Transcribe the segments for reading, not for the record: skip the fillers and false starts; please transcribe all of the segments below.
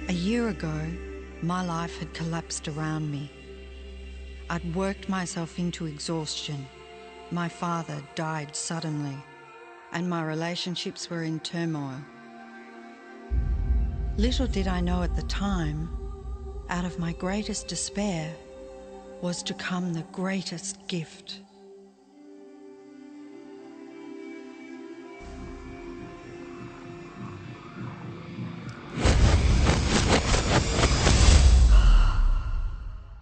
A year ago, my life had collapsed around me. I'd worked myself into exhaustion. My father died suddenly, and my relationships were in turmoil. Little did I know at the time, out of my greatest despair was to come the greatest gift.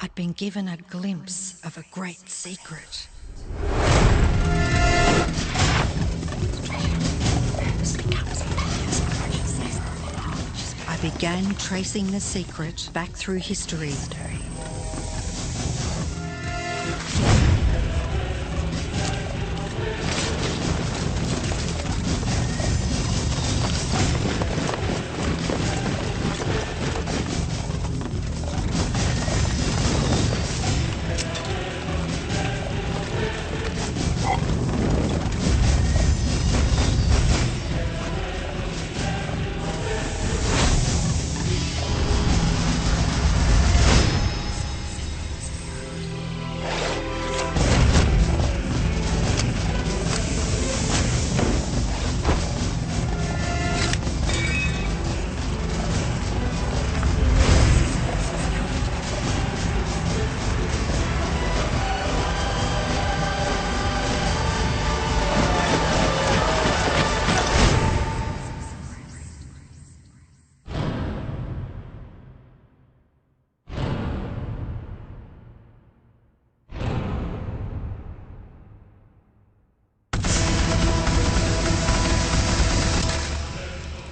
I'd been given a glimpse of a great secret. I began tracing the secret back through history.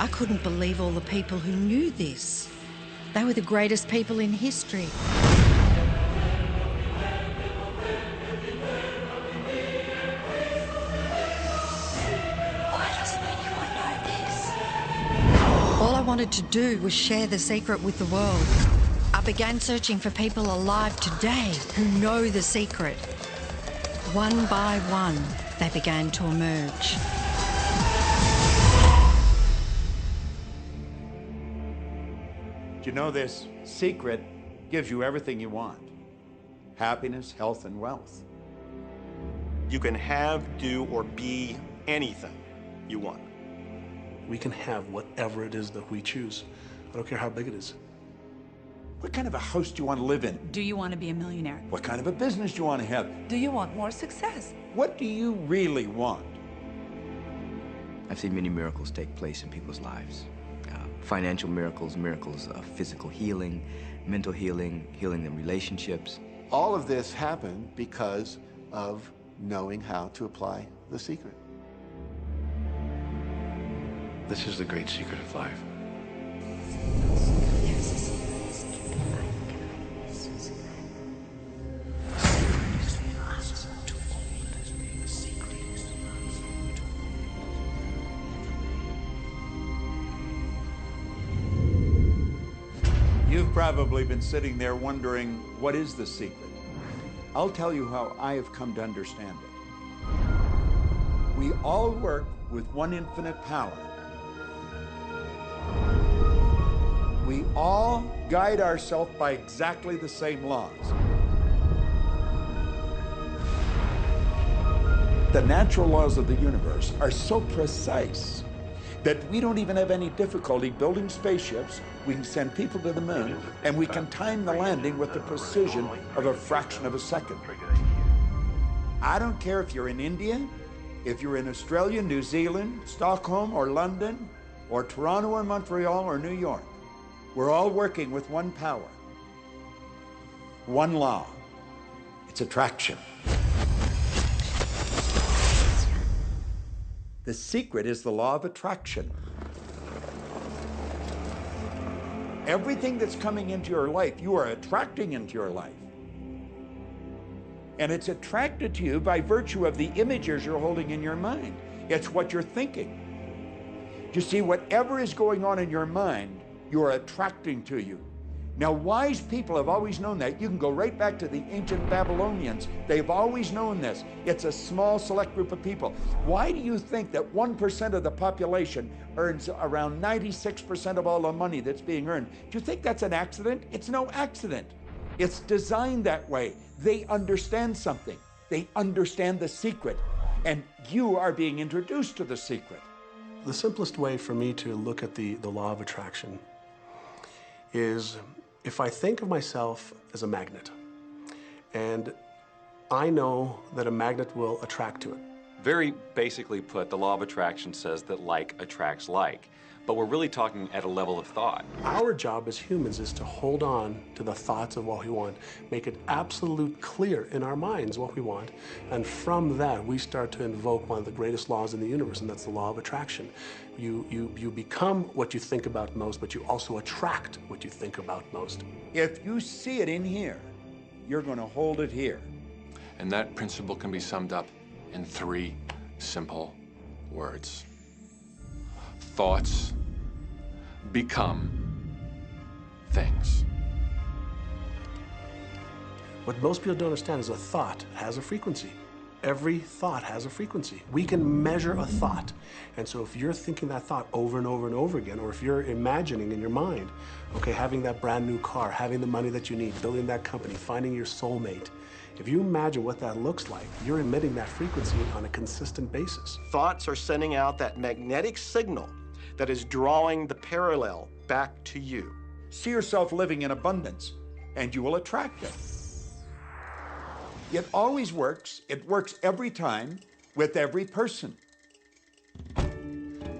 I couldn't believe all the people who knew this. They were the greatest people in history. Why doesn't anyone know this? All I wanted to do was share the secret with the world. I began searching for people alive today who know the secret. One by one, they began to emerge. Do you know this secret gives you everything you want? Happiness, health, and wealth. You can have, do, or be anything you want. We can have whatever it is that we choose. I don't care how big it is. What kind of a house do you want to live in? Do you want to be a millionaire? What kind of a business do you want to have? Do you want more success? What do you really want? I've seen many miracles take place in people's lives. Financial miracles, miracles of physical healing, mental healing, healing in relationships. All of this happened because of knowing how to apply the secret. This is the great secret of life. You've probably been sitting there wondering, what is the secret? I'll tell you how I have come to understand it. We all work with one infinite power. We all guide ourselves by exactly the same laws. The natural laws of the universe are so precise that we don't even have any difficulty building spaceships. We can send people to the moon, and we can time the landing with the precision of a fraction of a second. I don't care if you're in India, if you're in Australia, New Zealand, Stockholm, or London, or Toronto, or Montreal, or New York. We're all working with one power, one law. It's attraction. The secret is the law of attraction. Everything that's coming into your life, you are attracting into your life. And it's attracted to you by virtue of the images you're holding in your mind. It's what you're thinking. You see, whatever is going on in your mind, you are attracting to you. Now, wise people have always known that. You can go right back to the ancient Babylonians. They've always known this. It's a small, select group of people. Why do you think that 1% of the population earns around 96% of all the money that's being earned? Do you think that's an accident? It's no accident. It's designed that way. They understand something. They understand the secret. And you are being introduced to the secret. The simplest way for me to look at the law of attraction is if I think of myself as a magnet, and I know that a magnet will attract to it. Very basically put, the law of attraction says that like attracts like, but we're really talking at a level of thought. Our job as humans is to hold on to the thoughts of what we want, make it absolute clear in our minds what we want, and from that we start to invoke one of the greatest laws in the universe, and that's the law of attraction. You become what you think about most, but you also attract what you think about most. If you see it in here, you're going to hold it here. And that principle can be summed up in 3 simple words. Thoughts become things. What most people don't understand is a thought has a frequency. Every thought has a frequency. We can measure a thought. And so if you're thinking that thought over and over and over again, or if you're imagining in your mind, okay, having that brand new car, having the money that you need, building that company, finding your soulmate, if you imagine what that looks like, you're emitting that frequency on a consistent basis. Thoughts are sending out that magnetic signal that is drawing the parallel back to you. See yourself living in abundance, and you will attract it. It always works. It works every time with every person.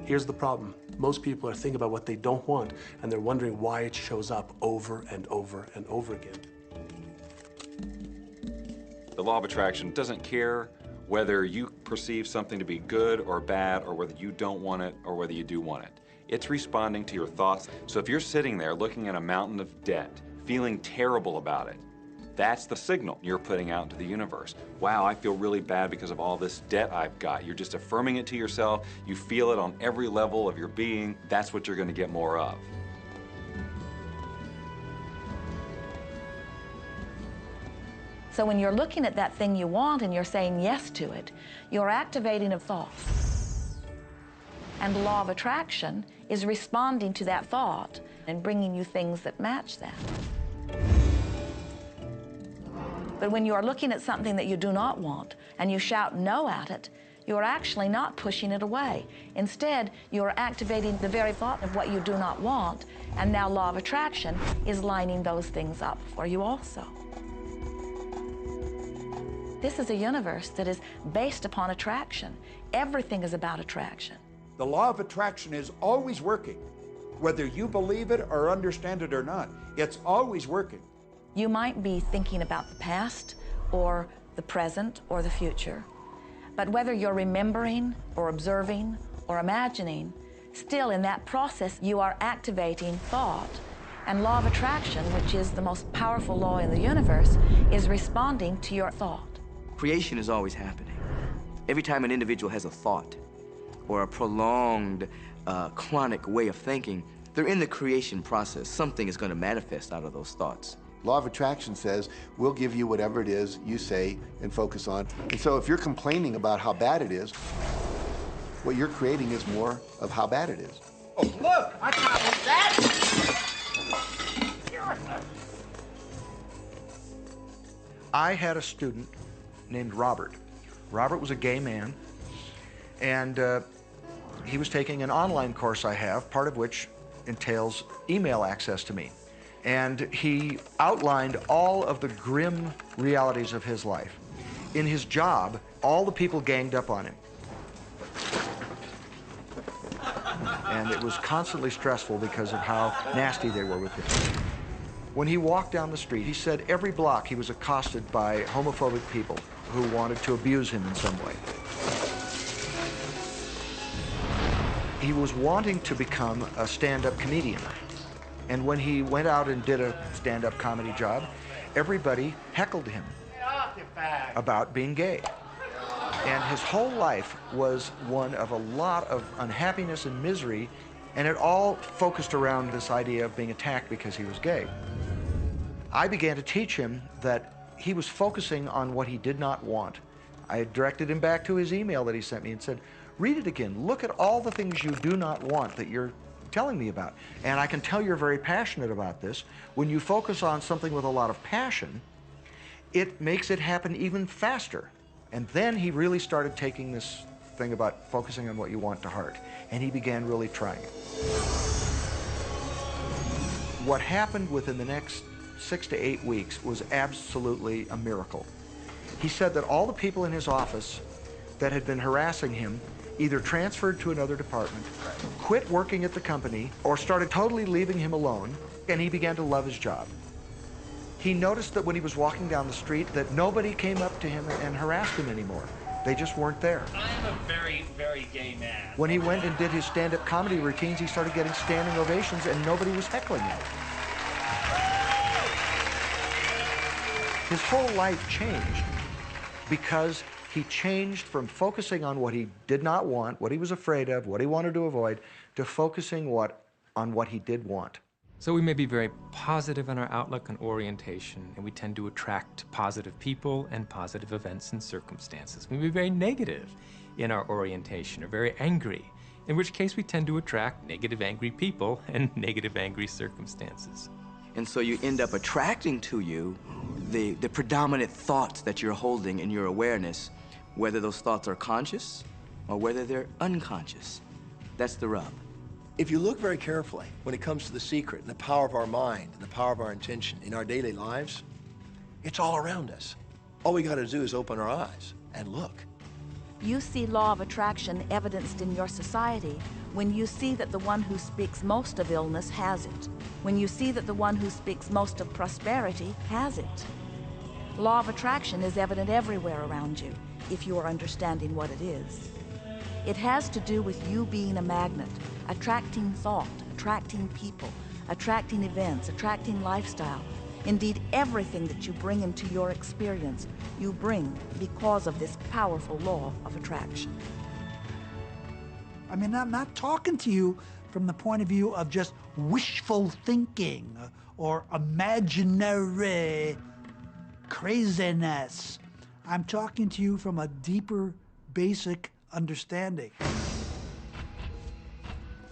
Here's the problem. Most people are thinking about what they don't want, and they're wondering why it shows up over and over and over again. The law of attraction doesn't care whether you perceive something to be good or bad, or whether you don't want it or whether you do want it. It's responding to your thoughts. So if you're sitting there looking at a mountain of debt, feeling terrible about it, that's the signal you're putting out into the universe. Wow, I feel really bad because of all this debt I've got. You're just affirming it to yourself. You feel it on every level of your being. That's what you're going to get more of. So when you're looking at that thing you want and you're saying yes to it, you're activating a thought. And the law of attraction is responding to that thought and bringing you things that match that. But when you are looking at something that you do not want and you shout no at it, you are actually not pushing it away. Instead, you are activating the very thought of what you do not want, and now law of attraction is lining those things up for you also. This is a universe that is based upon attraction. Everything is about attraction. The law of attraction is always working. Whether you believe it or understand it or not, it's always working. You might be thinking about the past or the present or the future, but whether you're remembering or observing or imagining, still in that process you are activating thought. And law of attraction, which is the most powerful law in the universe, is responding to your thought. Creation is always happening. Every time an individual has a thought or a prolonged, chronic way of thinking, they're in the creation process. Something is going to manifest out of those thoughts. Law of attraction says, we'll give you whatever it is you say and focus on. And so if you're complaining about how bad it is, what you're creating is more of how bad it is. Oh, look, I found that. I had a student named Robert. Robert was a gay man, and he was taking an online course I have, part of which entails email access to me. And he outlined all of the grim realities of his life. In his job, all the people ganged up on him. And it was constantly stressful because of how nasty they were with him. When he walked down the street, he said every block he was accosted by homophobic people who wanted to abuse him in some way. He was wanting to become a stand-up comedian. And when he went out and did a stand-up comedy job, everybody heckled him about being gay. And his whole life was one of a lot of unhappiness and misery, and it all focused around this idea of being attacked because he was gay. I began to teach him that he was focusing on what he did not want. I directed him back to his email that he sent me and said, read it again. Look at all the things you do not want that you're telling me about. And I can tell you're very passionate about this. When you focus on something with a lot of passion, it makes it happen even faster. And then he really started taking this thing about focusing on what you want to heart. And he began really trying it. What happened within the next 6 to 8 weeks was absolutely a miracle. He said that all the people in his office that had been harassing him either transferred to another department, quit working at the company, or started totally leaving him alone, and he began to love his job. He noticed that when he was walking down the street that nobody came up to him and harassed him anymore. They just weren't there. I am a very, very gay man. When he went and did his stand-up comedy routines, he started getting standing ovations and nobody was heckling him. His whole life changed because he changed from focusing on what he did not want, what he was afraid of, what he wanted to avoid, to focusing on what he did want. So we may be very positive in our outlook and orientation, and we tend to attract positive people and positive events and circumstances. We may be very negative in our orientation or very angry, in which case we tend to attract negative, angry people and negative, angry circumstances. And so you end up attracting to you the predominant thoughts that you're holding in your awareness, whether those thoughts are conscious or whether they're unconscious. That's the rub. If you look very carefully when it comes to the secret and the power of our mind and the power of our intention in our daily lives, it's all around us. All we got to do is open our eyes and look. You see law of attraction evidenced in your society when you see that the one who speaks most of illness has it, when you see that the one who speaks most of prosperity has it. Law of attraction is evident everywhere around you if you are understanding what it is. It has to do with you being a magnet, attracting thought, attracting people, attracting events, attracting lifestyle. Indeed, everything that you bring into your experience, you bring because of this powerful law of attraction. I mean, I'm not talking to you from the point of view of just wishful thinking or imaginary craziness. I'm talking to you from a deeper, basic understanding.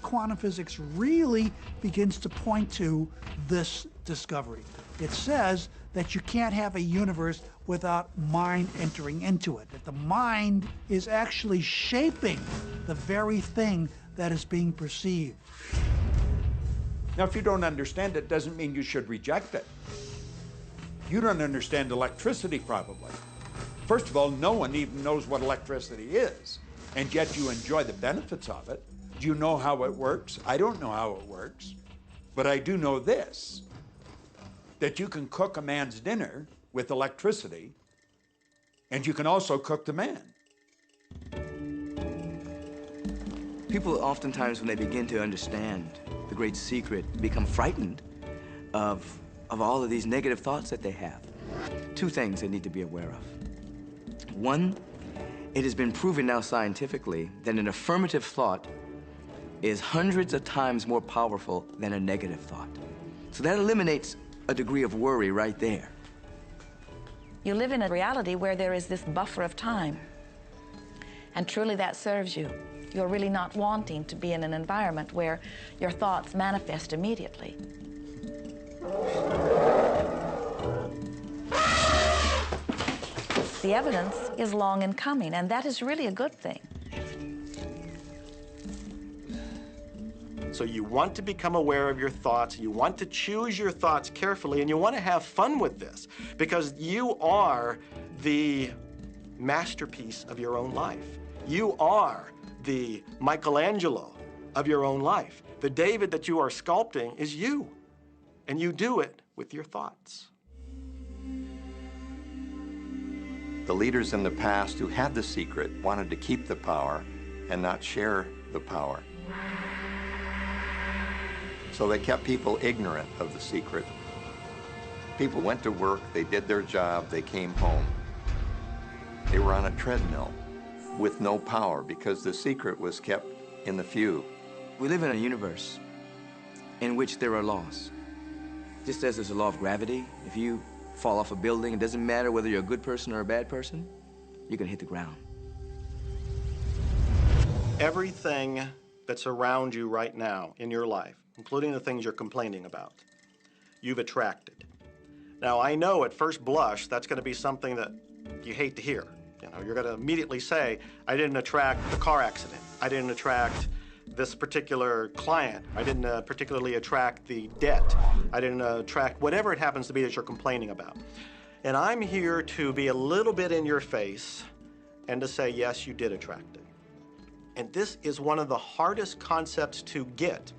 Quantum physics really begins to point to this discovery. It says that you can't have a universe without mind entering into it, that the mind is actually shaping the very thing that is being perceived. Now, if you don't understand it, doesn't mean you should reject it. You don't understand electricity, probably. First of all, no one even knows what electricity is, and yet you enjoy the benefits of it. Do you know how it works? I don't know how it works, but I do know this, that you can cook a man's dinner with electricity, and you can also cook the man. People oftentimes, when they begin to understand the great secret, become frightened of all of these negative thoughts that they have. Two things they need to be aware of. One, it has been proven now scientifically that an affirmative thought is hundreds of times more powerful than a negative thought. So that eliminates a degree of worry right there. You live in a reality where there is this buffer of time, and truly that serves you. You're really not wanting to be in an environment where your thoughts manifest immediately. The evidence is long in coming, and that is really a good thing. So you want to become aware of your thoughts, you want to choose your thoughts carefully, and you want to have fun with this because you are the masterpiece of your own life. You are the Michelangelo of your own life. The David that you are sculpting is you, and you do it with your thoughts. The leaders in the past who had the secret wanted to keep the power and not share the power. So they kept people ignorant of the secret. People went to work, they did their job, they came home. They were on a treadmill with no power because the secret was kept in the few. We live in a universe in which there are laws. Just as there's a law of gravity, if you fall off a building, it doesn't matter whether you're a good person or a bad person, you're gonna hit the ground. Everything that's around you right now in your life, including the things you're complaining about, you've attracted. Now, I know at first blush that's going to be something that you hate to hear. You know, you're going to immediately say, I didn't attract the car accident. I didn't attract this particular client. I didn't particularly attract the debt. I didn't attract whatever it happens to be that you're complaining about. And I'm here to be a little bit in your face and to say, yes, you did attract it. And this is one of the hardest concepts to get.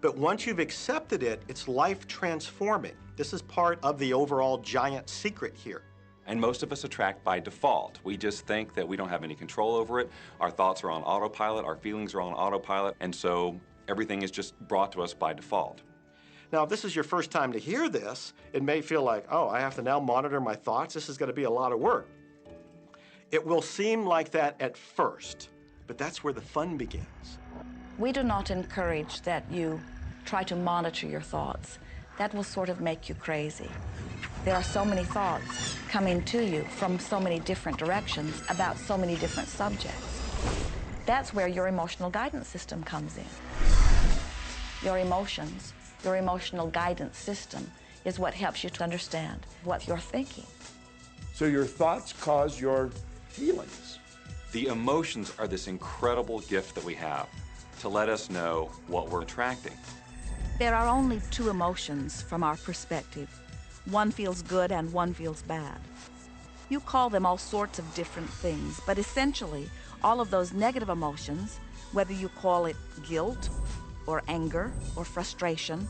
But once you've accepted it, it's life transforming. This is part of the overall giant secret here. And most of us attract by default. We just think that we don't have any control over it. Our thoughts are on autopilot, our feelings are on autopilot, and so everything is just brought to us by default. Now, if this is your first time to hear this, it may feel like, oh, I have to now monitor my thoughts. This is going to be a lot of work. It will seem like that at first, but that's where the fun begins. We do not encourage that you try to monitor your thoughts. That will sort of make you crazy. There are so many thoughts coming to you from so many different directions about so many different subjects. That's where your emotional guidance system comes in. Your emotions, your emotional guidance system is what helps you to understand what you're thinking. So your thoughts cause your feelings. The emotions are this incredible gift that we have to let us know what we're attracting. There are only two emotions from our perspective. One feels good and one feels bad. You call them all sorts of different things, but essentially, all of those negative emotions, whether you call it guilt or anger or frustration,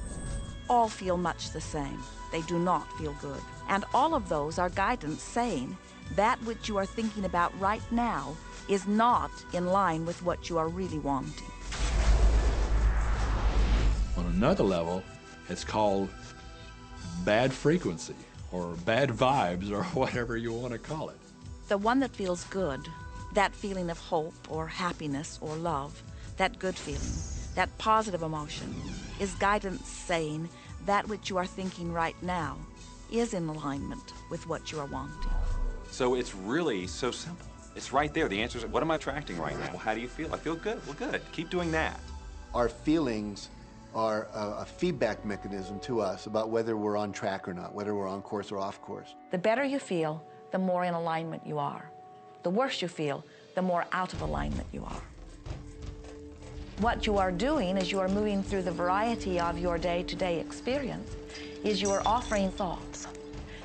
all feel much the same. They do not feel good. And all of those are guidance saying that which you are thinking about right now is not in line with what you are really wanting. On another level, it's called bad frequency or bad vibes or whatever you want to call it. The one that feels good, that feeling of hope or happiness or love, that good feeling, that positive emotion, is guidance saying that which you are thinking right now is in alignment with what you are wanting. So it's really so simple. It's right there. The answer is, what am I attracting right now? Well, how do you feel? I feel good. Well, good. Keep doing that. Our feelings are a feedback mechanism to us about whether we're on track or not, whether we're on course or off course. The better you feel, the more in alignment you are. The worse you feel, the more out of alignment you are. What you are doing as you are moving through the variety of your day-to-day experience is you are offering thoughts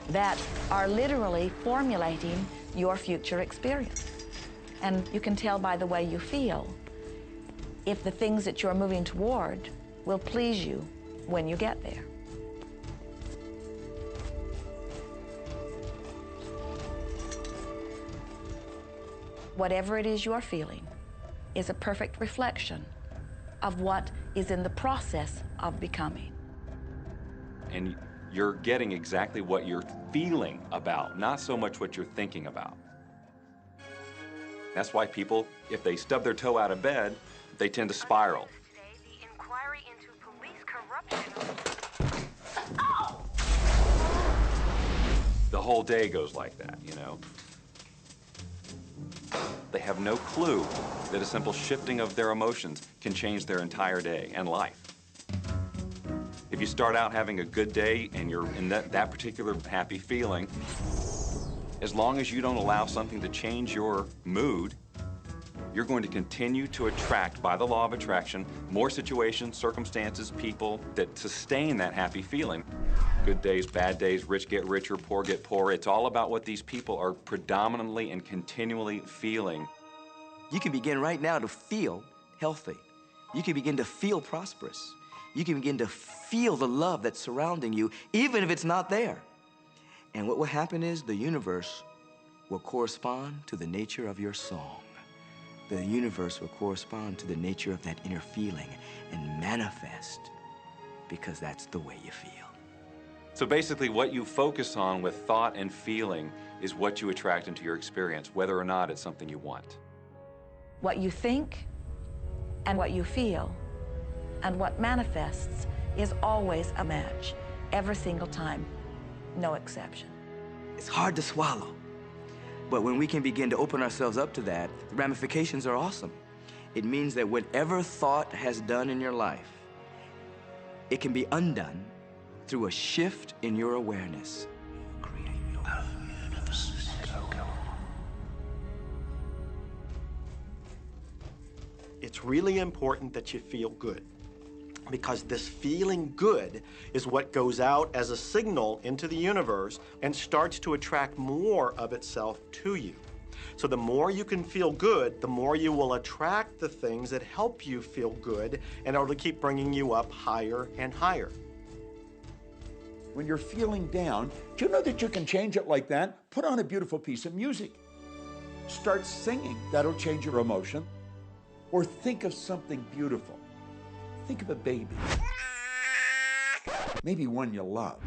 that are literally formulating your future experience. And you can tell by the way you feel if the things that you are moving toward will please you when you get there. Whatever it is you are feeling is a perfect reflection of what is in the process of becoming. And you're getting exactly what you're feeling about, not so much what you're thinking about. That's why people, if they stub their toe out of bed, they tend to spiral. The whole day goes like that, you know. They have no clue that a simple shifting of their emotions can change their entire day and life. If you start out having a good day and you're in that particular happy feeling, as long as you don't allow something to change your mood, you're going to continue to attract, by the law of attraction, more situations, circumstances, people that sustain that happy feeling. Good days, bad days, rich get richer, poor get poorer. It's all about what these people are predominantly and continually feeling. You can begin right now to feel healthy. You can begin to feel prosperous. You can begin to feel the love that's surrounding you, even if it's not there. And what will happen is the universe will correspond to the nature of your song. The universe will correspond to the nature of that inner feeling and manifest, because that's the way you feel. So basically, what you focus on with thought and feeling is what you attract into your experience, whether or not it's something you want. What you think and what you feel and what manifests is always a match. every single time, no exception. It's hard to swallow. But when we can begin to open ourselves up to that, the ramifications are awesome. It means that whatever thought has done in your life, it can be undone through a shift in your awareness. It's really important that you feel good, because this feeling good is what goes out as a signal into the universe and starts to attract more of itself to you. So the more you can feel good, the more you will attract the things that help you feel good, and it'll keep bringing you up higher and higher. When you're feeling down, do you know that you can change it like that? Put on a beautiful piece of music. Start singing. That'll change your emotion. Or think of something beautiful. Think of a baby. Maybe one you love.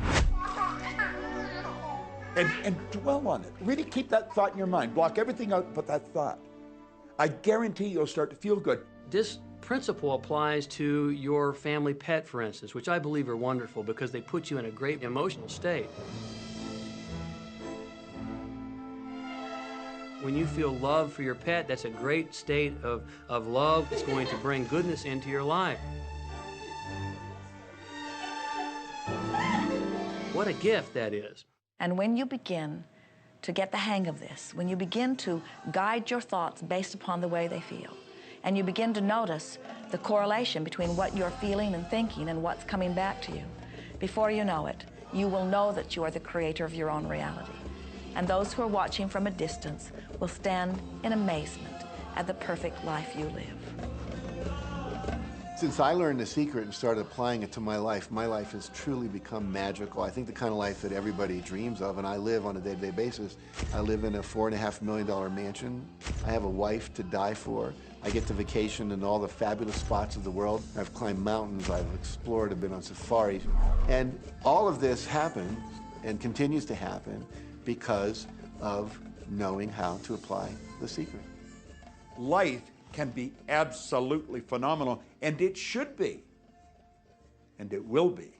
And dwell on it. Really keep that thought in your mind. Block everything out but that thought. I guarantee you'll start to feel good. This principle applies to your family pet, for instance, which I believe are wonderful because they put you in a great emotional state. When you feel love for your pet, that's a great state of love. It's going to bring goodness into your life. What a gift that is. And when you begin to get the hang of this, when you begin to guide your thoughts based upon the way they feel, and you begin to notice the correlation between what you're feeling and thinking and what's coming back to you, before you know it, you will know that you are the creator of your own reality. And those who are watching from a distance will stand in amazement at the perfect life you live. Since I learned the secret and started applying it to my life has truly become magical. I think the kind of life that everybody dreams of, and I live on a day-to-day basis. I live in a $4.5 million mansion. I have a wife to die for. I get to vacation in all the fabulous spots of the world. I've climbed mountains, I've explored, I've been on safaris. And all of this happened and continues to happen because of knowing how to apply the secret. Life can be absolutely phenomenal, and it should be, and it will be,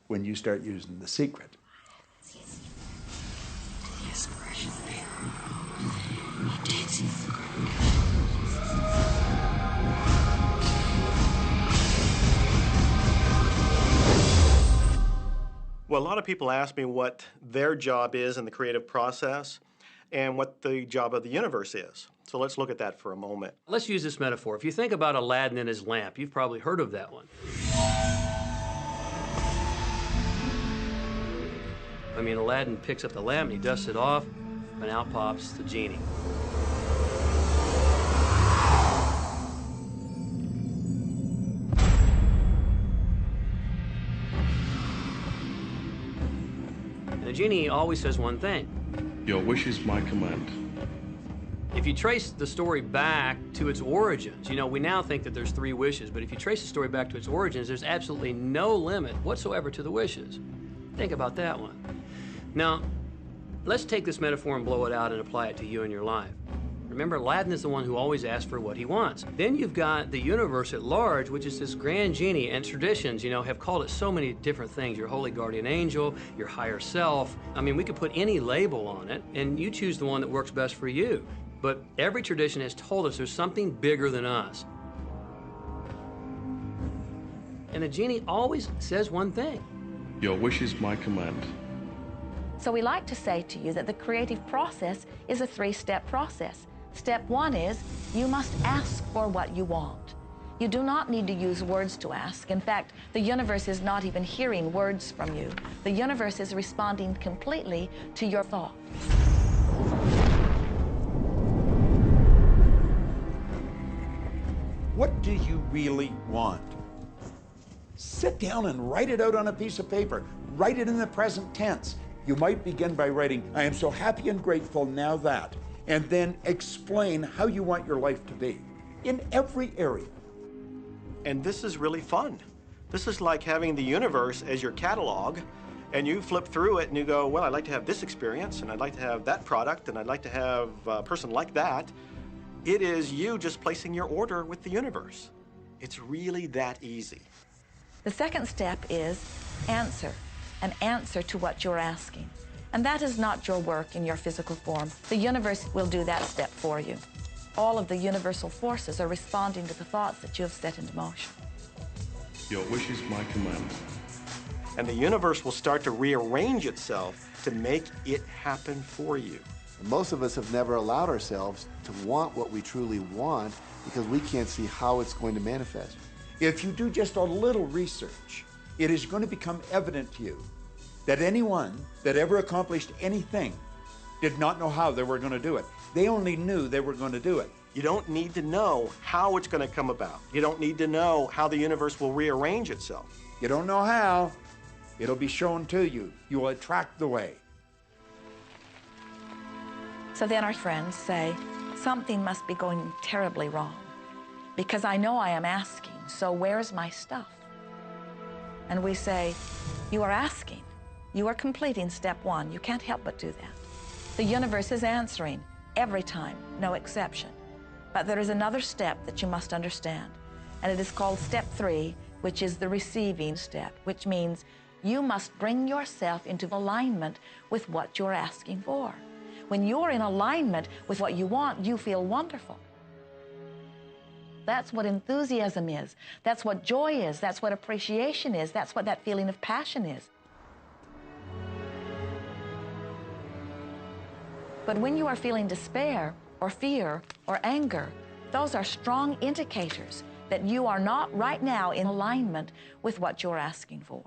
when you start using the secret. Well, a lot of people ask me what their job is in the creative process and what the job of the universe is. So let's look at that for a moment. Let's use this metaphor. If you think about Aladdin and his lamp, you've probably heard of that one. I mean, Aladdin picks up the lamp and he dusts it off, and out pops the genie. And the genie always says one thing. Your wish is my command. If you trace the story back to its origins, you know, we now think that there's 3 wishes, but if you trace the story back to its origins, there's absolutely no limit whatsoever to the wishes. Think about that one. Now, let's take this metaphor and blow it out and apply it to you in your life. Remember, Aladdin is the one who always asks for what he wants. Then you've got the universe at large, which is this grand genie, and traditions, you know, have called it so many different things. Your holy guardian angel, your higher self. I mean, we could put any label on it, and you choose the one that works best for you. But every tradition has told us there's something bigger than us. And the genie always says one thing. Your wish is my command. So we like to say to you that the creative process is a 3-step process. Step 1 is you must ask for what you want. You do not need to use words to ask. In fact, the universe is not even hearing words from you. The universe is responding completely to your thought. What do you really want? Sit down and write it out on a piece of paper. Write it in the present tense. You might begin by writing, I am so happy and grateful now that, and then explain how you want your life to be in every area. And this is really fun. This is like having the universe as your catalog, and you flip through it and you go, well, I'd like to have this experience, and I'd like to have that product, and I'd like to have a person like that. It is you just placing your order with the universe. It's really that easy. The second step is answer, an answer to what you're asking. And that is not your work in your physical form. The universe will do that step for you. All of the universal forces are responding to the thoughts that you have set into motion. Your wish is my command. And the universe will start to rearrange itself to make it happen for you. Most of us have never allowed ourselves to want what we truly want because we can't see how it's going to manifest. If you do just a little research, it is going to become evident to you that anyone that ever accomplished anything did not know how they were going to do it. They only knew they were going to do it. You don't need to know how it's going to come about. You don't need to know how the universe will rearrange itself. You don't know how, it'll be shown to you. You will attract the way. So then our friends say, something must be going terribly wrong because I know I am asking, so where's my stuff? And we say, you are asking. You are completing step one. You can't help but do that. The universe is answering every time, no exception. But there is another step that you must understand, and it is called step 3, which is the receiving step, which means you must bring yourself into alignment with what you're asking for. When you're in alignment with what you want, you feel wonderful. That's what enthusiasm is. That's what joy is. That's what appreciation is. That's what that feeling of passion is. But when you are feeling despair or fear or anger, those are strong indicators that you are not right now in alignment with what you're asking for.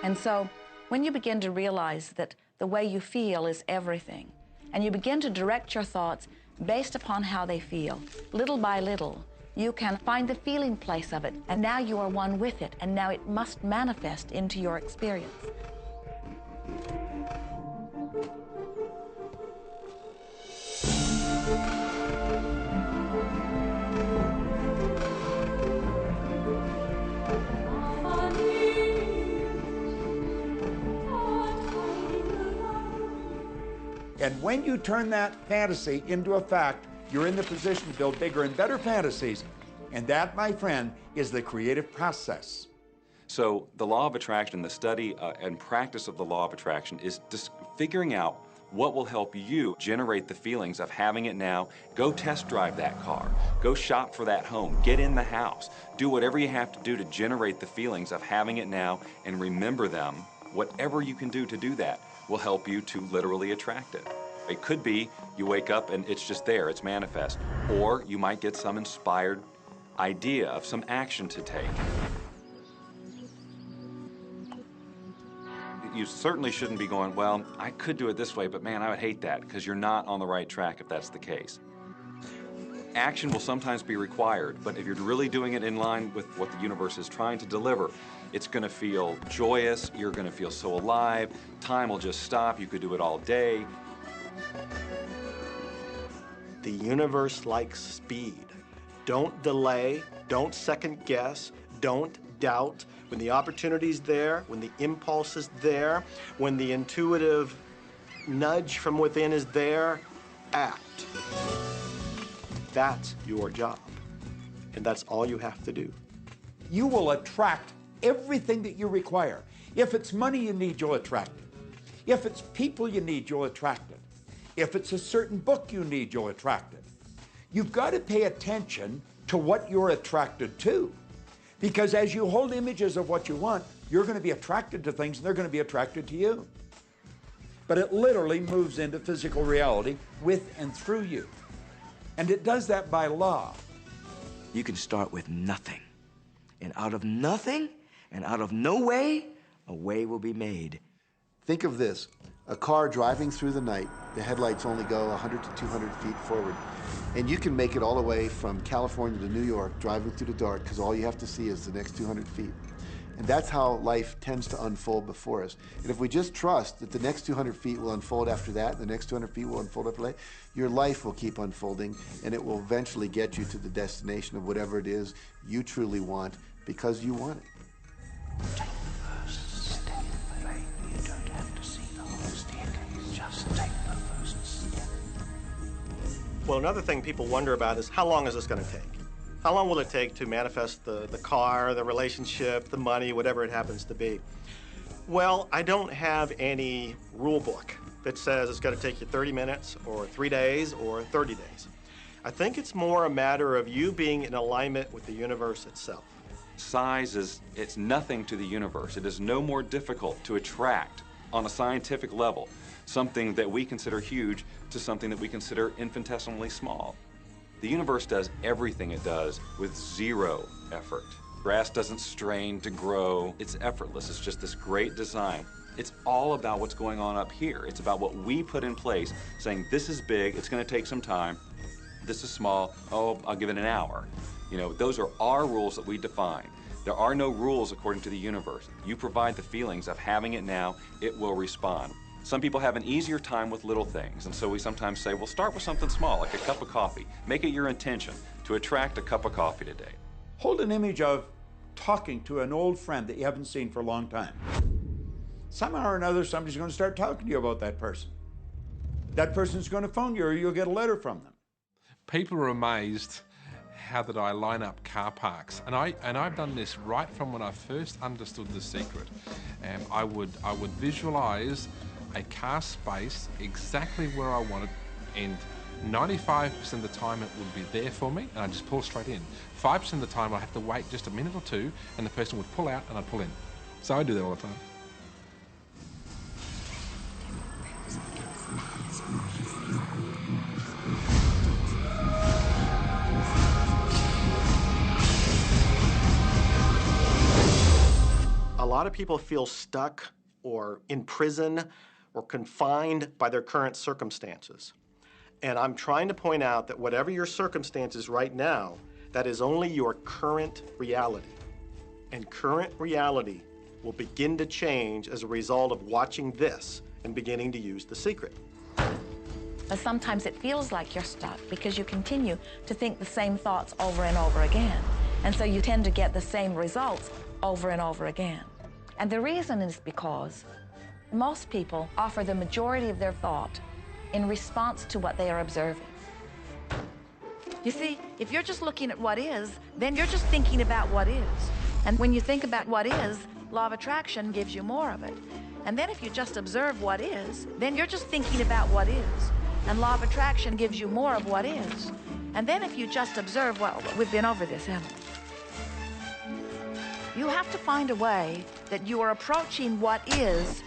And so when you begin to realize that the way you feel is everything, and you begin to direct your thoughts based upon how they feel, little by little, you can find the feeling place of it, and now you are one with it, and now it must manifest into your experience. And when you turn that fantasy into a fact, you're in the position to build bigger and better fantasies. And that, my friend, is the creative process. So the law of attraction, the study and practice of the law of attraction is just figuring out what will help you generate the feelings of having it now. Go test drive that car. Go shop for that home. Get in the house. Do whatever you have to do to generate the feelings of having it now and remember them. Whatever you can do to do that will help you to literally attract it. It could be you wake up and it's just there, it's manifest. Or you might get some inspired idea of some action to take. You certainly shouldn't be going, well, I could do it this way, but man, I would hate that, because you're not on the right track if that's the case. Action will sometimes be required, but if you're really doing it in line with what the universe is trying to deliver, it's going to feel joyous, you're going to feel so alive, time will just stop, you could do it all day. The universe likes speed. Don't delay, don't second guess, don't doubt. When the opportunity's there, when the impulse is there, when the intuitive nudge from within is there, act. That's your job. And that's all you have to do. You will attract everything that you require. If it's money you need, you'll attract it. If it's people you need, you'll attract it. If it's a certain book you need, you'll attract it. You've got to pay attention to what you're attracted to. Because as you hold images of what you want, you're going to be attracted to things and they're going to be attracted to you. But it literally moves into physical reality with and through you. And it does that by law. You can start with nothing. And out of nothing and out of no way, a way will be made. Think of this, a car driving through the night, the headlights only go 100 to 200 feet forward. And you can make it all the way from California to New York driving through the dark because all you have to see is the next 200 feet. And that's how life tends to unfold before us. And if we just trust that the next 200 feet will unfold after that, the next 200 feet will unfold after that, your life will keep unfolding and it will eventually get you to the destination of whatever it is you truly want because you want it. Take the first step, you don't have to see the whole staircase, just take the first step. Well, another thing people wonder about is how long is this going to take? How long will it take to manifest the car, the relationship, the money, whatever it happens to be? Well, I don't have any rule book that says it's going to take you 30 minutes or 3 days or 30 days. I think it's more a matter of you being in alignment with the universe itself. Size it's nothing to the universe. It is no more difficult to attract on a scientific level something that we consider huge to something that we consider infinitesimally small. The universe does everything it does with zero effort. Grass doesn't strain to grow. It's effortless. It's just this great design. It's all about what's going on up here. It's about what we put in place, saying this is big, it's going to take some time. This is small, oh, I'll give it an hour. You know, those are our rules that we define. There are no rules according to the universe. You provide the feelings of having it now, it will respond. Some people have an easier time with little things, and so we sometimes say, well, start with something small, like a cup of coffee. Make it your intention to attract a cup of coffee today. Hold an image of talking to an old friend that you haven't seen for a long time. Somehow or another, somebody's going to start talking to you about that person. That person's going to phone you, or you'll get a letter from them. People are amazed how that I line up car parks, and I've done this right from when I first understood The Secret. I would visualize a car space exactly where I want it, and 95% of the time it would be there for me, and I'd just pull straight in. 5% of the time I'd have to wait just a minute or two, and the person would pull out and I'd pull in. So I do that all the time. A lot of people feel stuck or in prison or confined by their current circumstances. And I'm trying to point out that whatever your circumstances right now, that is only your current reality. And current reality will begin to change as a result of watching this and beginning to use The Secret. But sometimes it feels like you're stuck because you continue to think the same thoughts over and over again. And so you tend to get the same results over and over again. And the reason is because most people offer the majority of their thought in response to what they are observing. You see, if you're just looking at what is, then you're just thinking about what is. And when you think about what is, law of attraction gives you more of it. And then if you just observe what is, then you're just thinking about what is. And law of attraction gives you more of what is. And then if you just observe, well, we've been over this, haven't we? You have to find a way that you are approaching what is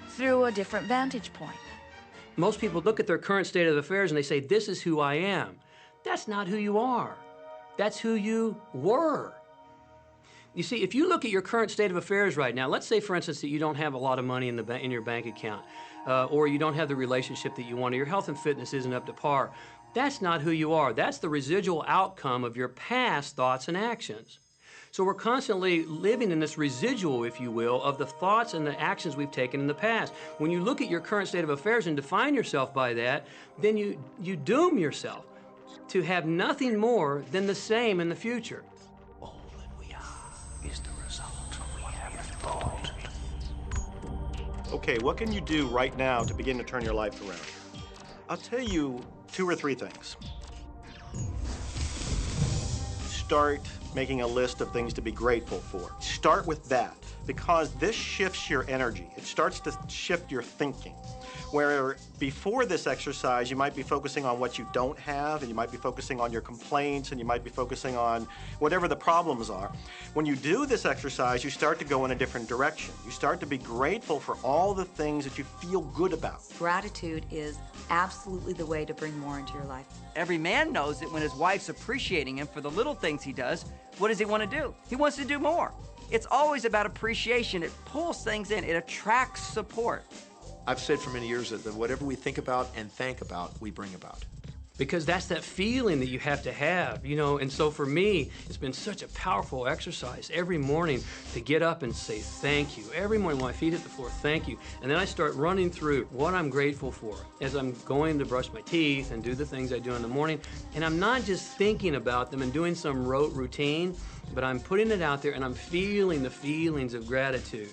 through a different vantage point. Most people look at their current state of affairs and they say, this is who I am. That's not who you are. That's who you were. You see, if you look at your current state of affairs right now, let's say, for instance, that you don't have a lot of money in your bank account, or you don't have the relationship that you want, or your health and fitness isn't up to par. That's not who you are. That's the residual outcome of your past thoughts and actions. So we're constantly living in this residual, if you will, of the thoughts and the actions we've taken in the past. When you look at your current state of affairs and define yourself by that, then you doom yourself to have nothing more than the same in the future. All that we are is the result of what we have thought. Okay, what can you do right now to begin to turn your life around? I'll tell you 2 or 3 things. Start making a list of things to be grateful for. Start with that, because this shifts your energy. It starts to shift your thinking. Where before this exercise, you might be focusing on what you don't have, and you might be focusing on your complaints, and you might be focusing on whatever the problems are. When you do this exercise, you start to go in a different direction. You start to be grateful for all the things that you feel good about. Gratitude is absolutely the way to bring more into your life. Every man knows that when his wife's appreciating him for the little things he does, what does he want to do? He wants to do more. It's always about appreciation. It pulls things in. It attracts support. I've said for many years that whatever we think about and thank about, we bring about. Because that's that feeling that you have to have, you know. And so for me, it's been such a powerful exercise every morning to get up and say thank you. Every morning when my feet hit the floor, thank you. And then I start running through what I'm grateful for as I'm going to brush my teeth and do the things I do in the morning. And I'm not just thinking about them and doing some rote routine, but I'm putting it out there and I'm feeling the feelings of gratitude.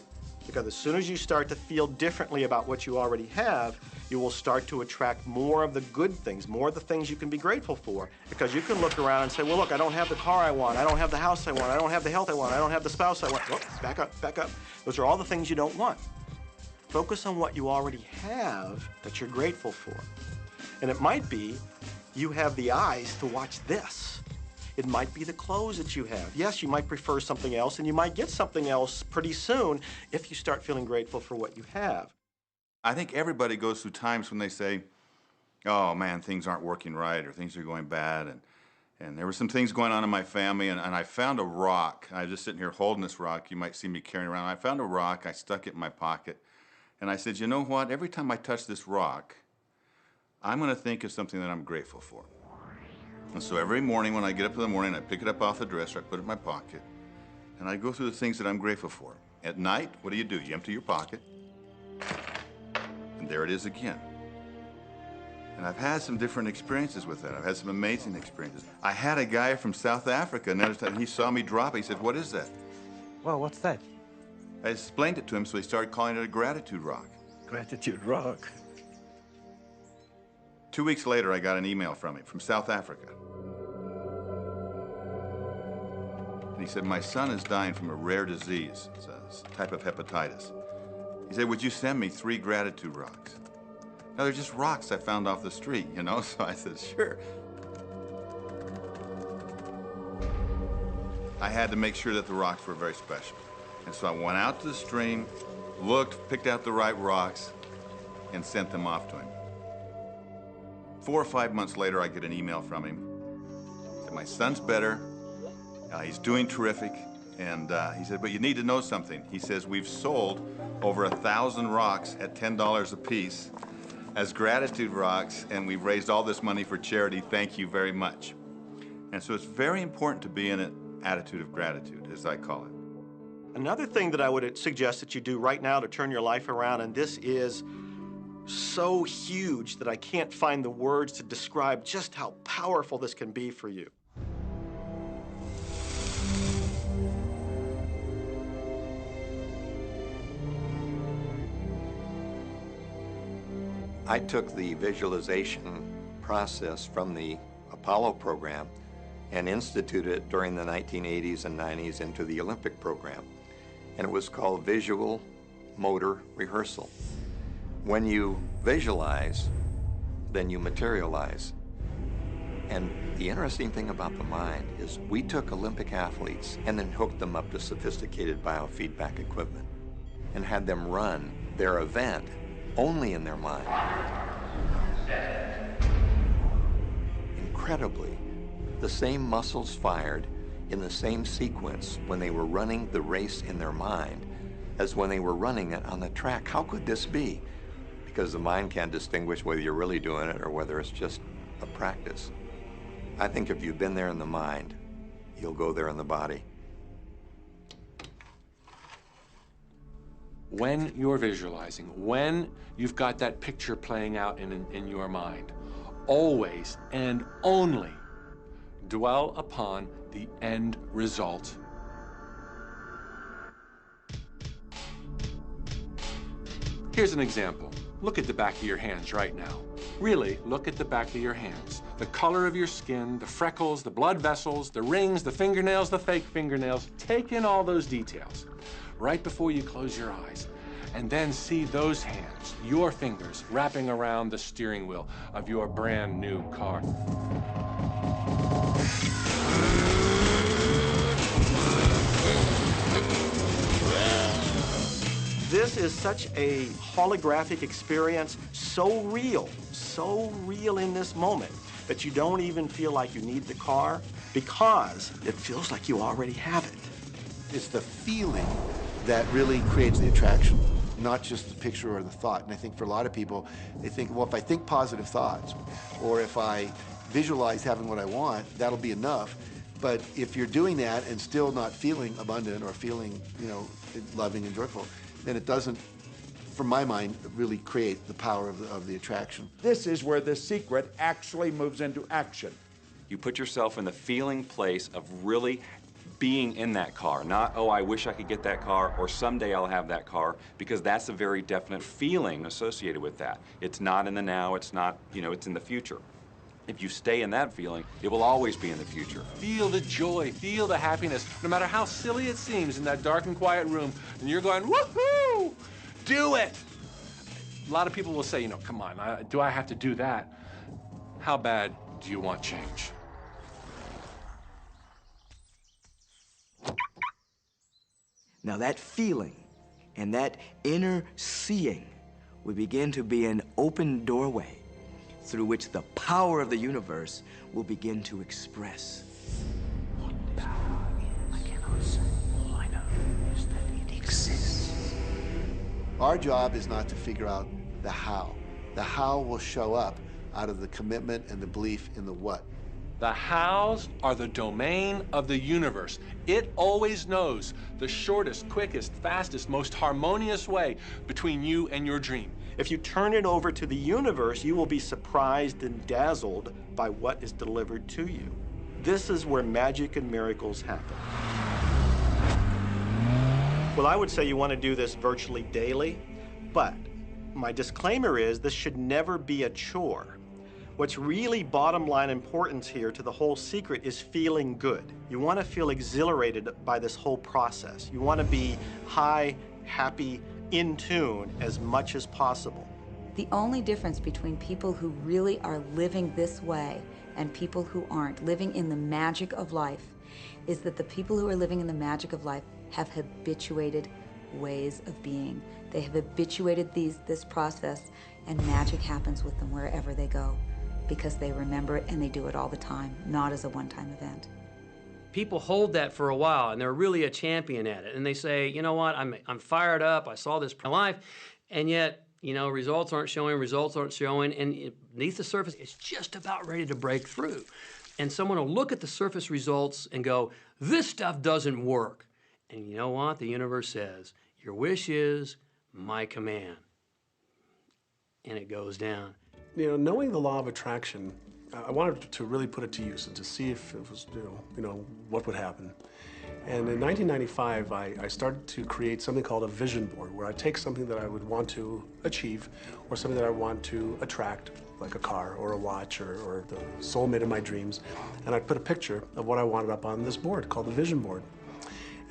Because as soon as you start to feel differently about what you already have, You will start to attract more of the good things, more of the things you can be grateful for. Because you can look around and say, well, look, I don't have the car I want, I don't have the house I want, I don't have the health I want, I don't have the spouse I want. Oh, back up, back up. Those are all the things you don't want. Focus on what you already have that you're grateful for. And it might be you have the eyes to watch this. It might be the clothes that you have. Yes, you might prefer something else, and you might get something else pretty soon if you start feeling grateful for what you have. I think everybody goes through times when they say, oh man, things aren't working right, or things are going bad, and there were some things going on in my family, and I found a rock. I was just sitting here holding this rock. You might see me carrying around. I found a rock, I stuck it in my pocket, and I said, you know what, every time I touch this rock, I'm gonna think of something that I'm grateful for. And so every morning when I get up in the morning, I pick it up off the dresser, I put it in my pocket, and I go through the things that I'm grateful for. At night, what do? You empty your pocket, and there it is again. And I've had some different experiences with that. I've had some amazing experiences. I had a guy from South Africa, and he saw me drop it. He said, what is that? Well, what's that? I explained it to him, so he started calling it a gratitude rock. Gratitude rock. 2 weeks later, I got an email from him, from South Africa. And he said, my son is dying from a rare disease. It's a type of hepatitis. He said, would you send me 3 gratitude rocks? Now, they're just rocks I found off the street, you know? So I said, sure. I had to make sure that the rocks were very special. And so I went out to the stream, looked, picked out the right rocks, and sent them off to him. 4 or 5 months later, I get an email from him. He said, my son's better. He's doing terrific. And he said, but you need to know something. He says, we've sold over 1,000 rocks at $10 a piece as gratitude rocks, and we've raised all this money for charity. Thank you very much. And so it's very important to be in an attitude of gratitude, as I call it. Another thing that I would suggest that you do right now to turn your life around, and this is so huge that I can't find the words to describe just how powerful this can be for you. I took the visualization process from the Apollo program and instituted it during the 1980s and 90s into the Olympic program. And it was called Visual Motor Rehearsal. When you visualize, then you materialize. And the interesting thing about the mind is we took Olympic athletes and then hooked them up to sophisticated biofeedback equipment and had them run their event only in their mind. Incredibly, the same muscles fired in the same sequence when they were running the race in their mind as when they were running it on the track. How could this be? Because the mind can't distinguish whether you're really doing it or whether it's just a practice. I think if you've been there in the mind, you'll go there in the body. When you're visualizing, when you've got that picture playing out in your mind, always and only dwell upon the end result. Here's an example. Look at the back of your hands right now. Really, look at the back of your hands. The color of your skin, the freckles, the blood vessels, the rings, the fingernails, the fake fingernails. Take in all those details right before you close your eyes. And then see those hands, your fingers, wrapping around the steering wheel of your brand new car. This is such a holographic experience, so real in this moment, that you don't even feel like you need the car because it feels like you already have it. It's the feeling that really creates the attraction, not just the picture or the thought. And I think for a lot of people, they think, well, if I think positive thoughts, or if I visualize having what I want, that'll be enough. But if you're doing that and still not feeling abundant or feeling, loving and joyful, then it doesn't, from my mind, really create the power of the attraction. This is where the secret actually moves into action. You put yourself in the feeling place of really being in that car, not, oh, I wish I could get that car, or someday I'll have that car, because that's a very definite feeling associated with that. It's not in the now, it's not, you know, it's in the future. If you stay in that feeling, it will always be in the future. Feel the joy, feel the happiness, no matter how silly it seems in that dark and quiet room, and you're going, woohoo, do it. A lot of people will say, you know, come on, do I have to do that? How bad do you want change? Now that feeling and that inner seeing will begin to be an open doorway through which the power of the universe will begin to express. What power? I cannot say. All I know is that it exists. Our job is not to figure out the how. The how will show up out of the commitment and the belief in the what. The hows are the domain of the universe. It always knows the shortest, quickest, fastest, most harmonious way between you and your dream. If you turn it over to the universe, you will be surprised and dazzled by what is delivered to you. This is where magic and miracles happen. Well, I would say you want to do this virtually daily, but my disclaimer is this should never be a chore. What's really bottom line importance here to the whole secret is feeling good. You want to feel exhilarated by this whole process. You want to be high, happy, in tune as much as possible. The only difference between people who really are living this way and people who aren't, living in the magic of life, is that the people who are living in the magic of life have habituated ways of being. They have habituated this process, and magic happens with them wherever they go, because they remember it and they do it all the time, not as a one-time event. People hold that for a while, and they're really a champion at it. And they say, you know what, I'm fired up, I saw this in my life, and yet, you know, results aren't showing, and beneath the surface, it's just about ready to break through. And someone will look at the surface results and go, this stuff doesn't work. And you know what? The universe says, your wish is my command. And it goes down. You know, knowing the law of attraction, I wanted to really put it to use and to see if it was, you know, what would happen. And in 1995, I started to create something called a vision board, where I take something that I would want to achieve, or something that I want to attract, like a car or a watch or the soulmate of my dreams, and I'd put a picture of what I wanted up on this board called the vision board.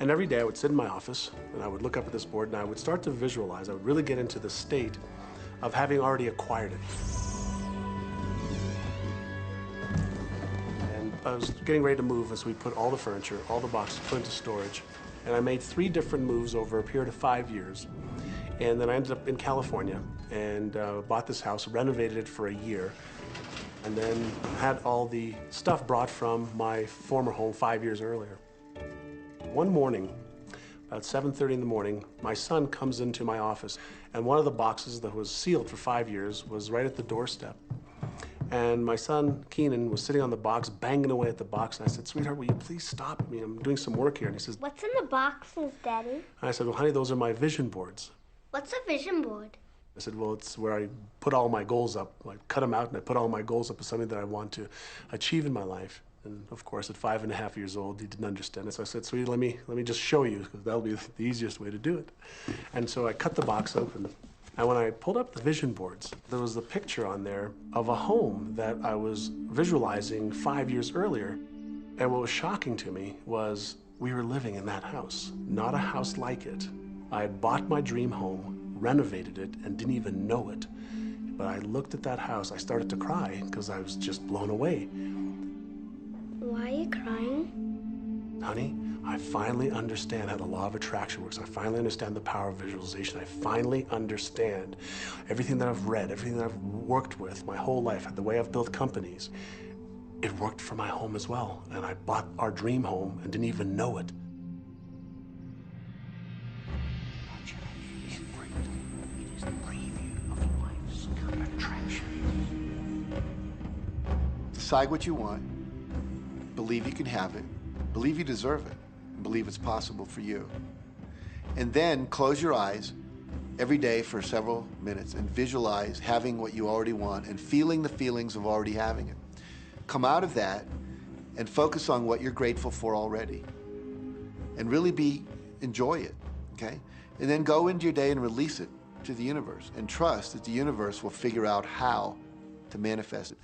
And every day I would sit in my office and I would look up at this board and I would start to visualize. I would really get into the state of having already acquired it. And I was getting ready to move as we put all the furniture, all the boxes put into storage. And I made 3 different moves over a period of 5 years. And then I ended up in California and bought this house, renovated it for a year, and then had all the stuff brought from my former home 5 years earlier. One morning, about 7:30 in the morning, my son comes into my office, and one of the boxes that was sealed for 5 years was right at the doorstep. And my son, Keenan, was sitting on the box, banging away at the box, and I said, sweetheart, will you please stop? I mean, I'm doing some work here. And he says, what's in the boxes, Daddy? And I said, well, honey, those are my vision boards. What's a vision board? I said, well, it's where I put all my goals up. I cut them out and I put all my goals up as something that I want to achieve in my life. And of course, at 5.5 years old, he didn't understand it. So I said, sweetie, let me just show you, because that'll be the easiest way to do it. And so I cut the box open. And when I pulled up the vision boards, there was a picture on there of a home that I was visualizing 5 years earlier. And what was shocking to me was we were living in that house, not a house like it. I had bought my dream home, renovated it, and didn't even know it. But I looked at that house, I started to cry because I was just blown away. Why are you crying? Honey, I finally understand how the law of attraction works. I finally understand the power of visualization. I finally understand everything that I've read, everything that I've worked with my whole life, the way I've built companies. It worked for my home as well. And I bought our dream home and didn't even know it. Decide what you want, believe you can have it, believe you deserve it, and believe it's possible for you. And then close your eyes every day for several minutes and visualize having what you already want and feeling the feelings of already having it. Come out of that and focus on what you're grateful for already. and really enjoy it, okay? And then go into your day and release it to the universe and trust that the universe will figure out how to manifest it.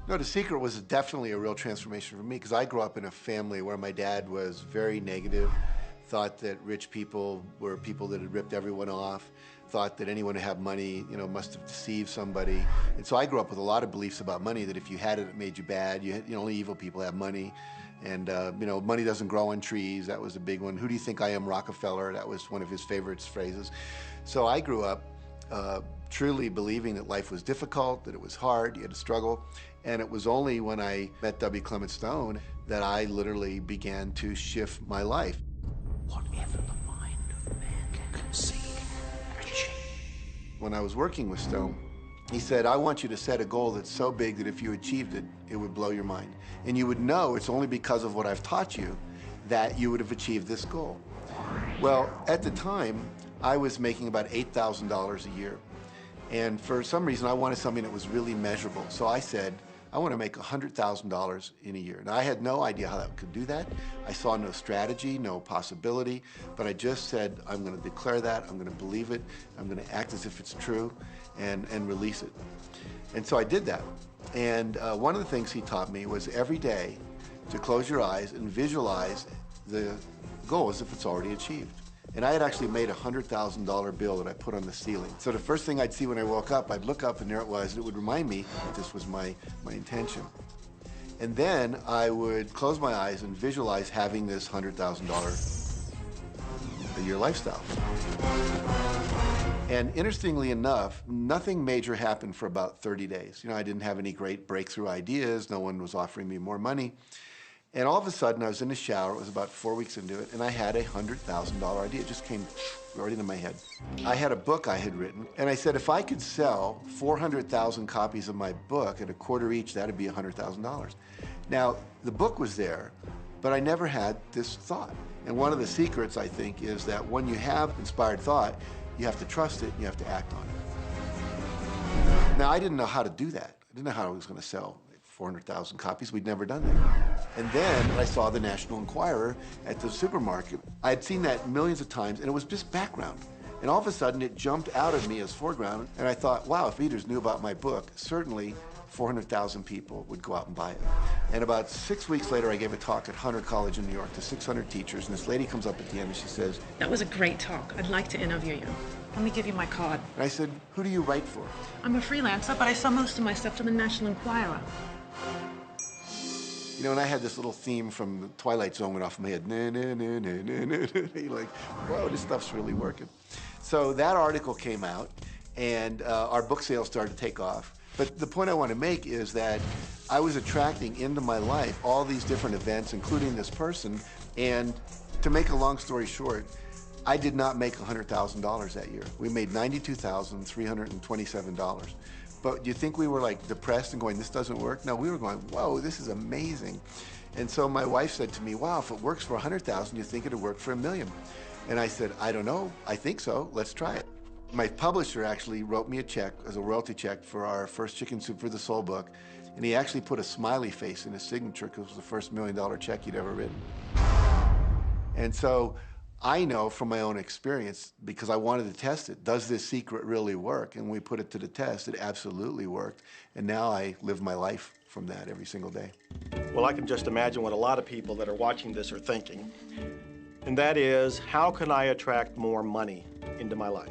No, The Secret was definitely a real transformation for me because I grew up in a family where my dad was very negative, thought that rich people were people that had ripped everyone off, thought that anyone who had money, you know, must have deceived somebody. And so I grew up with a lot of beliefs about money, that if you had it, it made you bad. Only evil people have money. And, money doesn't grow on trees. That was a big one. Who do you think I am, Rockefeller? That was one of his favorite phrases. So I grew up truly believing that life was difficult, that it was hard, you had to struggle. And it was only when I met W. Clement Stone that I literally began to shift my life. Whatever the mind of man can conceive, achieve. When I was working with Stone, he said, I want you to set a goal that's so big that if you achieved it, it would blow your mind. And you would know it's only because of what I've taught you that you would have achieved this goal. Well, at the time, I was making about $8,000 a year. And for some reason, I wanted something that was really measurable. So I said, I want to make $100,000 in a year. And I had no idea how I could do that. I saw no strategy, no possibility, but I just said, I'm going to declare that, I'm going to believe it, I'm going to act as if it's true, and release it. And so I did that. And one of the things he taught me was every day to close your eyes and visualize the goal as if it's already achieved. And I had actually made a $100,000 bill that I put on the ceiling. So the first thing I'd see when I woke up, I'd look up and there it was, and it would remind me that this was my intention. And then I would close my eyes and visualize having this $100,000 a year lifestyle. And interestingly enough, nothing major happened for about 30 days. I didn't have any great breakthrough ideas. No one was offering me more money. And all of a sudden, I was in the shower, it was about 4 weeks into it, and I had a $100,000 idea. It just came right into my head. I had a book I had written, and I said, if I could sell 400,000 copies of my book at a quarter each, that'd be $100,000. Now, the book was there, but I never had this thought. And one of the secrets, I think, is that when you have inspired thought, you have to trust it, and you have to act on it. Now, I didn't know how to do that. I didn't know how I was going to sell 400,000 copies. We'd never done that. And then I saw the National Enquirer at the supermarket. I had seen that millions of times, and it was just background. And all of a sudden, it jumped out of me as foreground, and I thought, wow, if readers knew about my book, certainly 400,000 people would go out and buy it. And about 6 weeks later, I gave a talk at Hunter College in New York to 600 teachers, and this lady comes up at the end and she says, that was a great talk. I'd like to interview you. Let me give you my card. And I said, who do you write for? I'm a freelancer, but I sell most of my stuff to the National Enquirer. And I had this little theme from the Twilight Zone went off in my head. Nah, nah, nah, nah, nah, nah. You're like, whoa, this stuff's really working. So that article came out, and our book sales started to take off. But the point I want to make is that I was attracting into my life all these different events, including this person. And to make a long story short, I did not make $100,000 that year. We made $92,327. But do you think we were like depressed and going, this doesn't work? No, we were going, whoa, this is amazing. And so my wife said to me, wow, if it works for 100,000, you think it'd work for 1 million? And I said, I don't know, I think so, let's try it. My publisher actually wrote me a check as a royalty check for our first Chicken Soup for the Soul book. And he actually put a smiley face in his signature because it was the first $1 million check he'd ever written. And so I know from my own experience, because I wanted to test it, does this secret really work? And when we put it to the test, it absolutely worked. And now I live my life from that every single day. Well, I can just imagine what a lot of people that are watching this are thinking. And that is, how can I attract more money into my life?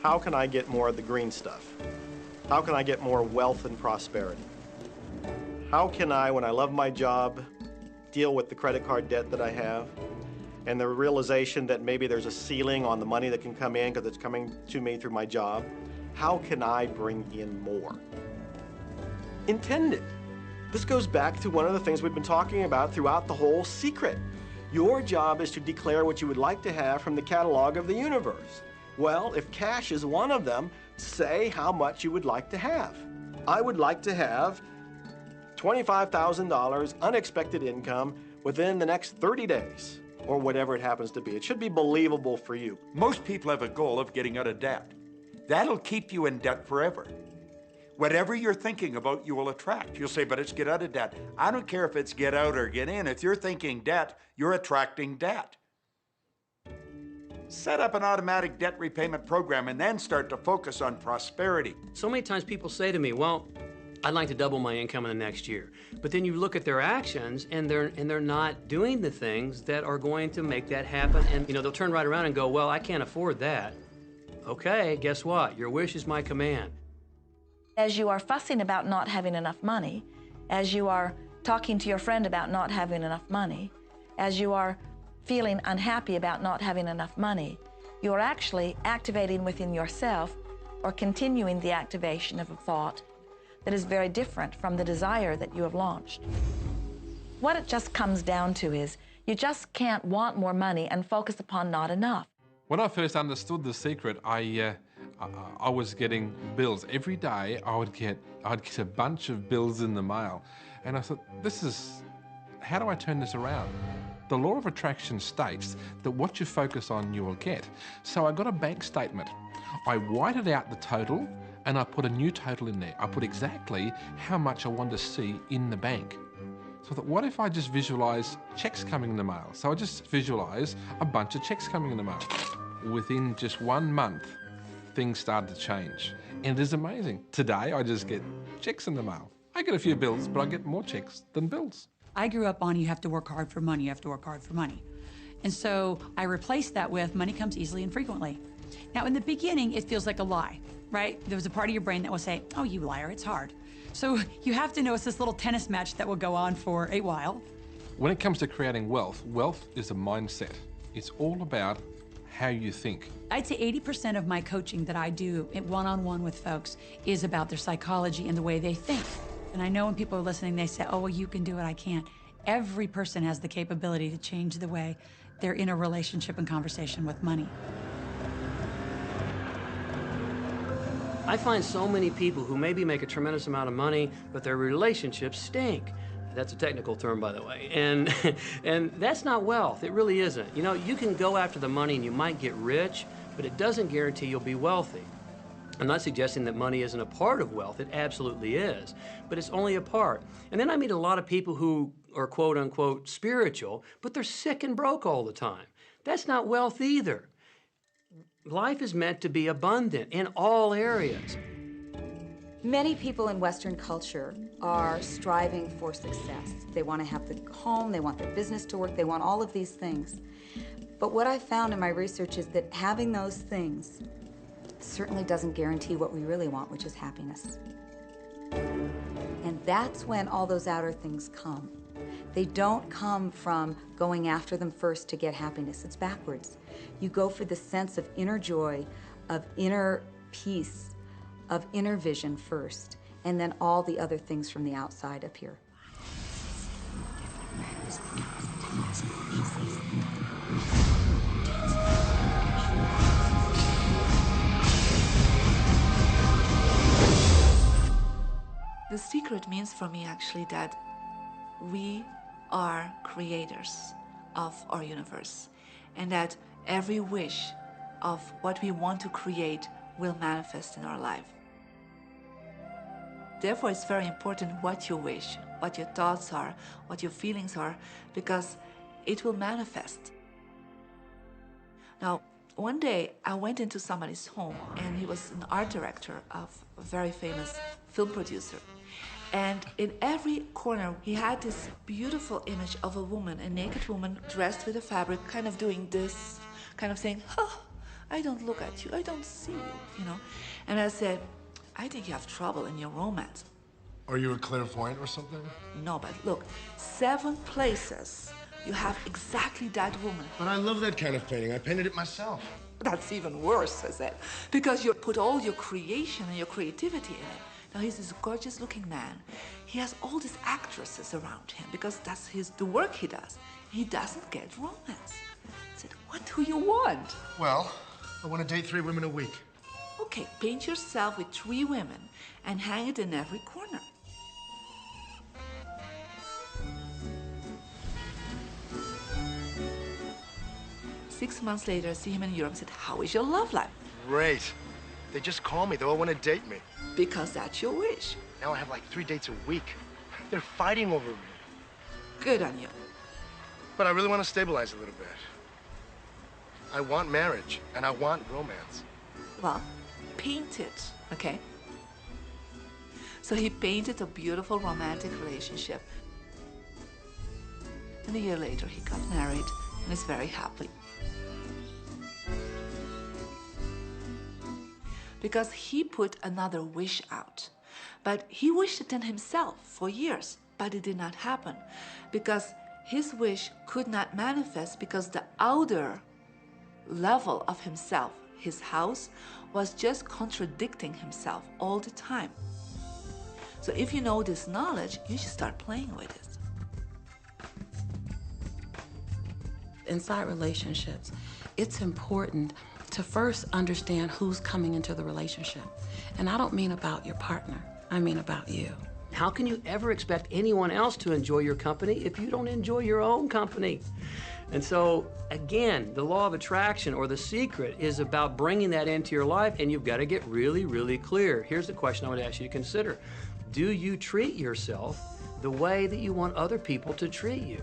How can I get more of the green stuff? How can I get more wealth and prosperity? How can I, when I love my job, deal with the credit card debt that I have? And the realization that maybe there's a ceiling on the money that can come in because it's coming to me through my job. How can I bring in more? Intend it. This goes back to one of the things we've been talking about throughout the whole secret. Your job is to declare what you would like to have from the catalog of the universe. Well, if cash is one of them, say how much you would like to have. I would like to have $25,000 unexpected income within the next 30 days. or whatever it happens to be. It should be believable for you. Most people have a goal of getting out of debt. That'll keep you in debt forever. Whatever you're thinking about, you will attract. You'll say, but it's get out of debt. I don't care if it's get out or get in. If you're thinking debt, you're attracting debt. Set up an automatic debt repayment program and then start to focus on prosperity. So many times people say to me, well, I'd like to double my income in the next year. But then you look at their actions and they're not doing the things that are going to make that happen. And they'll turn right around and go, well, I can't afford that. Okay, guess what? Your wish is my command. As you are fussing about not having enough money, as you are talking to your friend about not having enough money, as you are feeling unhappy about not having enough money, you are actually activating within yourself or continuing the activation of a thought that is very different from the desire that you have launched. What it just comes down to is you just can't want more money and focus upon not enough. When I first understood The Secret, I was getting bills. Every day I'd get a bunch of bills in the mail. And I thought, how do I turn this around? The law of attraction states that what you focus on, you will get. So I got a bank statement. I whited out the total and I put a new total in there. I put exactly how much I wanted to see in the bank. So I thought, what if I just visualize checks coming in the mail? So I just visualize a bunch of checks coming in the mail. Within just 1 month, things started to change. And it is amazing. Today, I just get checks in the mail. I get a few bills, but I get more checks than bills. I grew up on you have to work hard for money, you have to work hard for money. And so I replaced that with money comes easily and frequently. Now, in the beginning, it feels like a lie, right? There was a part of your brain that will say, oh, you liar, it's hard. So you have to know it's this little tennis match that will go on for a while. When it comes to creating wealth, wealth is a mindset. It's all about how you think. I'd say 80% of my coaching that I do one-on-one with folks is about their psychology and the way they think. And I know when people are listening, they say, oh, well, you can do it, I can't. Every person has the capability to change the way they're in a relationship and conversation with money. I find so many people who maybe make a tremendous amount of money, but their relationships stink. That's a technical term, by the way. And that's not wealth. It really isn't. You can go after the money and you might get rich, but it doesn't guarantee you'll be wealthy. I'm not suggesting that money isn't a part of wealth. It absolutely is, but it's only a part. And then I meet a lot of people who are quote unquote spiritual, but they're sick and broke all the time. That's not wealth either. Life is meant to be abundant in all areas. Many people in Western culture are striving for success. They want to have the home, they want their business to work, they want all of these things. But what I found in my research is that having those things certainly doesn't guarantee what we really want, which is happiness. And that's when all those outer things come. They don't come from going after them first to get happiness. It's backwards. You go for the sense of inner joy, of inner peace, of inner vision first, and then all the other things from the outside appear. The secret means for me actually that we are creators of our universe, and that every wish of what we want to create will manifest in our life. Therefore, it's very important what you wish, what your thoughts are, what your feelings are, because it will manifest. Now, one day I went into somebody's home, and he was an art director of a very famous film producer. And in every corner, he had this beautiful image of a woman, a naked woman dressed with a fabric, kind of doing this, kind of saying, oh, I don't look at you, I don't see you, And I said, I think you have trouble in your romance. Are you a clairvoyant or something? No, but look, 7 places you have exactly that woman. But I love that kind of painting. I painted it myself. That's even worse, I said, because you put all your creation and your creativity in it. Now, he's this gorgeous-looking man. He has all these actresses around him because that's the work he does. He doesn't get romance. I said, what do you want? Well, I want to date 3 women a week. Okay, paint yourself with 3 women and hang it in every corner. 6 months later, I see him in Europe and said, how is your love life? Great. They just call me. They all want to date me. Because that's your wish. Now I have like 3 dates a week. They're fighting over me. Good on you. But I really want to stabilize a little bit. I want marriage, and I want romance. Well, paint it, okay? So he painted a beautiful romantic relationship. And a year later, he got married and is very happy. Because he put another wish out. But he wished it in himself for years, but it did not happen. Because his wish could not manifest because the outer level of himself, his house, was just contradicting himself all the time. So if you know this knowledge, you should start playing with it. Inside relationships, it's important to first understand who's coming into the relationship. And I don't mean about your partner, I mean about you. How can you ever expect anyone else to enjoy your company if you don't enjoy your own company? And so, again, the law of attraction or the secret is about bringing that into your life, and you've got to get really, really clear. Here's the question I would ask you to consider. Do you treat yourself the way that you want other people to treat you?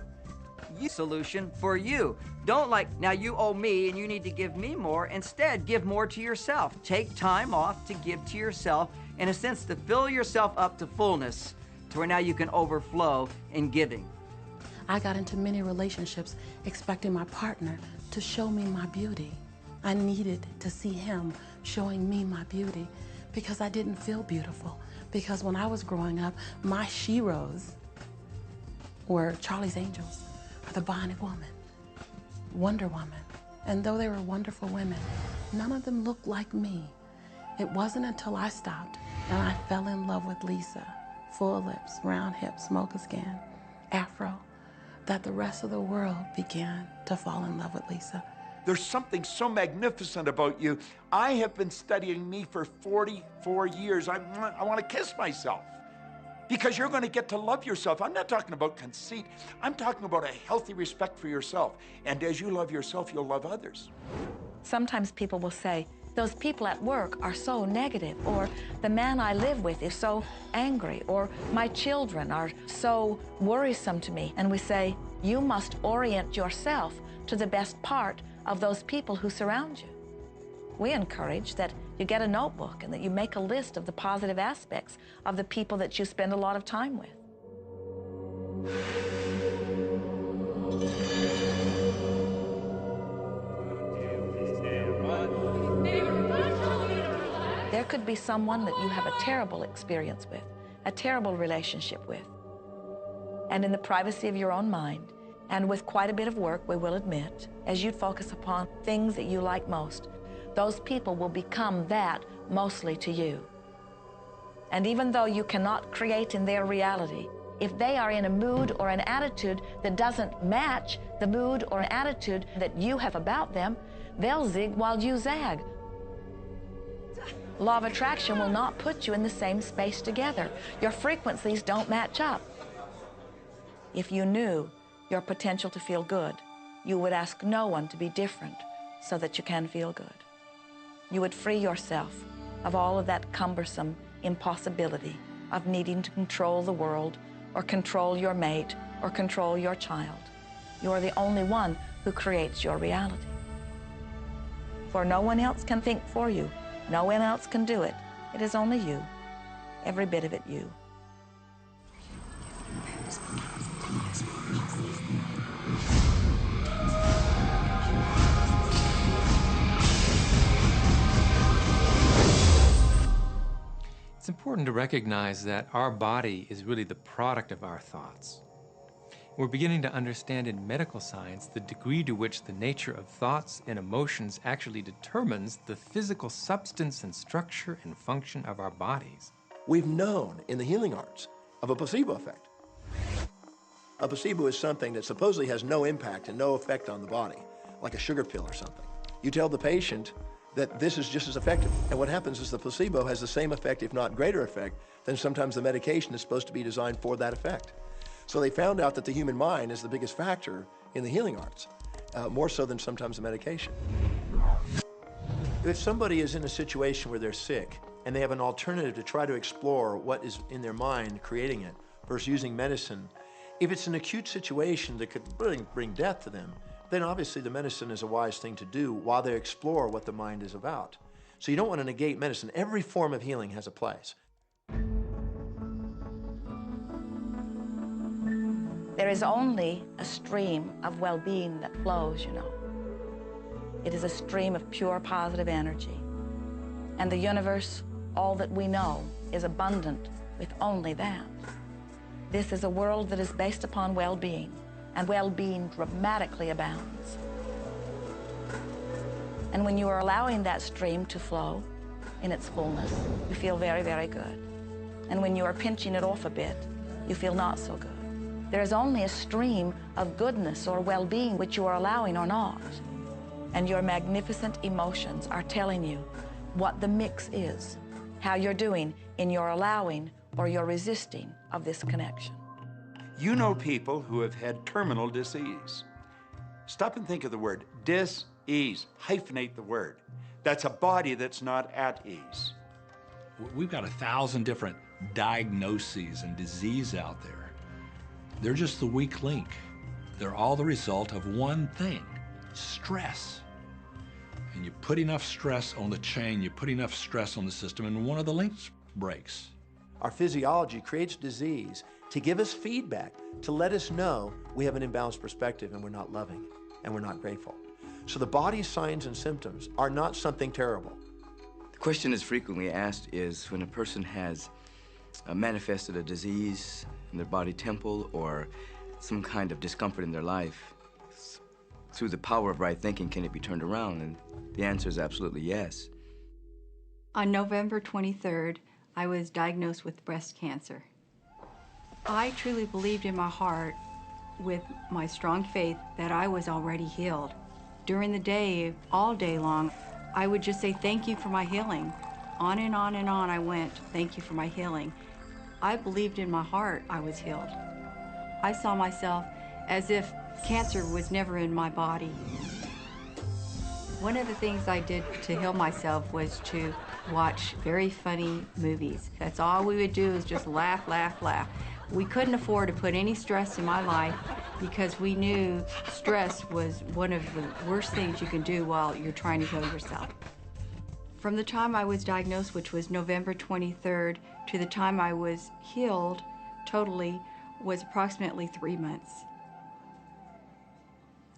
Solution for you. Don't like, now you owe me and you need to give me more. Instead, give more to yourself. Take time off to give to yourself, in a sense, to fill yourself up to fullness, to where now you can overflow in giving. I got into many relationships expecting my partner to show me my beauty. I needed to see him showing me my beauty because I didn't feel beautiful. Because when I was growing up, my sheroes were Charlie's Angels, or the Bionic Woman, Wonder Woman. And though they were wonderful women, none of them looked like me. It wasn't until I stopped and I fell in love with Lisa, full lips, round hips, mocha skin, afro, that the rest of the world began to fall in love with Lisa. There's something so magnificent about you. I have been studying me for 44 years. I want to kiss myself because you're going to get to love yourself. I'm not talking about conceit. I'm talking about a healthy respect for yourself. And as you love yourself, you'll love others. Sometimes people will say, those people at work are so negative, or the man I live with is so angry, or my children are so worrisome to me. And we say, you must orient yourself to the best part of those people who surround you. We encourage that you get a notebook and that you make a list of the positive aspects of the people that you spend a lot of time with. There could be someone that you have a terrible experience with, a terrible relationship with. And in the privacy of your own mind, and with quite a bit of work, we will admit, as you focus upon things that you like most, those people will become that mostly to you. And even though you cannot create in their reality, if they are in a mood or an attitude that doesn't match the mood or an attitude that you have about them, they'll zig while you zag. Law of attraction will not put you in the same space together. Your frequencies don't match up. If you knew your potential to feel good, you would ask no one to be different so that you can feel good. You would free yourself of all of that cumbersome impossibility of needing to control the world or control your mate or control your child. You are the only one who creates your reality. For no one else can think for you. No one else can do it. It is only you, every bit of it you. It's important to recognize that our body is really the product of our thoughts. We're beginning to understand in medical science the degree to which the nature of thoughts and emotions actually determines the physical substance and structure and function of our bodies. We've known in the healing arts of a placebo effect. A placebo is something that supposedly has no impact and no effect on the body, like a sugar pill or something. You tell the patient that this is just as effective, and what happens is the placebo has the same effect, if not greater effect, than sometimes the medication is supposed to be designed for that effect. So they found out that the human mind is the biggest factor in the healing arts. more so than sometimes the medication. If somebody is in a situation where they're sick and they have an alternative to try to explore what is in their mind creating it versus using medicine, if it's an acute situation that could bring death to them, then obviously the medicine is a wise thing to do while they explore what the mind is about. So you don't want to negate medicine. Every form of healing has a place. There is only a stream of well-being that flows, you know. It is a stream of pure positive energy. And the universe, all that we know, is abundant with only that. This is a world that is based upon well-being, and well-being dramatically abounds. And when you are allowing that stream to flow in its fullness, you feel very, very good. And when you are pinching it off a bit, you feel not so good. There is only a stream of goodness or well-being which you are allowing or not. And your magnificent emotions are telling you what the mix is, how you're doing in your allowing or your resisting of this connection. You know people who have had terminal disease. Stop and think of the word dis-ease. Hyphenate the word. That's a body that's not at ease. We've got 1,000 different diagnoses and disease out there. They're just the weak link. They're all the result of one thing, stress. And you put enough stress on the chain, you put enough stress on the system, and one of the links breaks. Our physiology creates disease to give us feedback, to let us know we have an imbalanced perspective and we're not loving and we're not grateful. So the body's signs and symptoms are not something terrible. The question that's frequently asked is when a person has manifested a disease in their body temple or some kind of discomfort in their life, through the power of right thinking, can it be turned around? And the answer is absolutely yes. On November 23rd, I was diagnosed with breast cancer. I truly believed in my heart, with my strong faith, that I was already healed. During the day, all day long, I would just say, thank you for my healing. On and on and on I went, thank you for my healing. I believed in my heart I was healed. I saw myself as if cancer was never in my body. One of the things I did to heal myself was to watch very funny movies. That's all we would do is just laugh, laugh, laugh. We couldn't afford to put any stress in my life because we knew stress was one of the worst things you can do while you're trying to heal yourself. From the time I was diagnosed, which was November 23rd, to the time I was healed totally was approximately 3 months.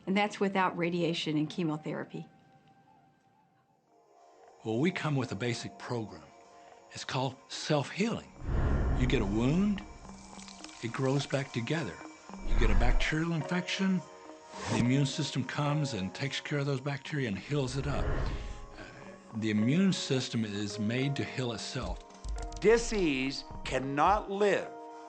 And that's without radiation and chemotherapy. Well, we come with a basic program. It's called self-healing. You get a wound, it grows back together. You get a bacterial infection, the immune system comes and takes care of those bacteria and heals it up. The immune system is made to heal itself. Dis-ease cannot live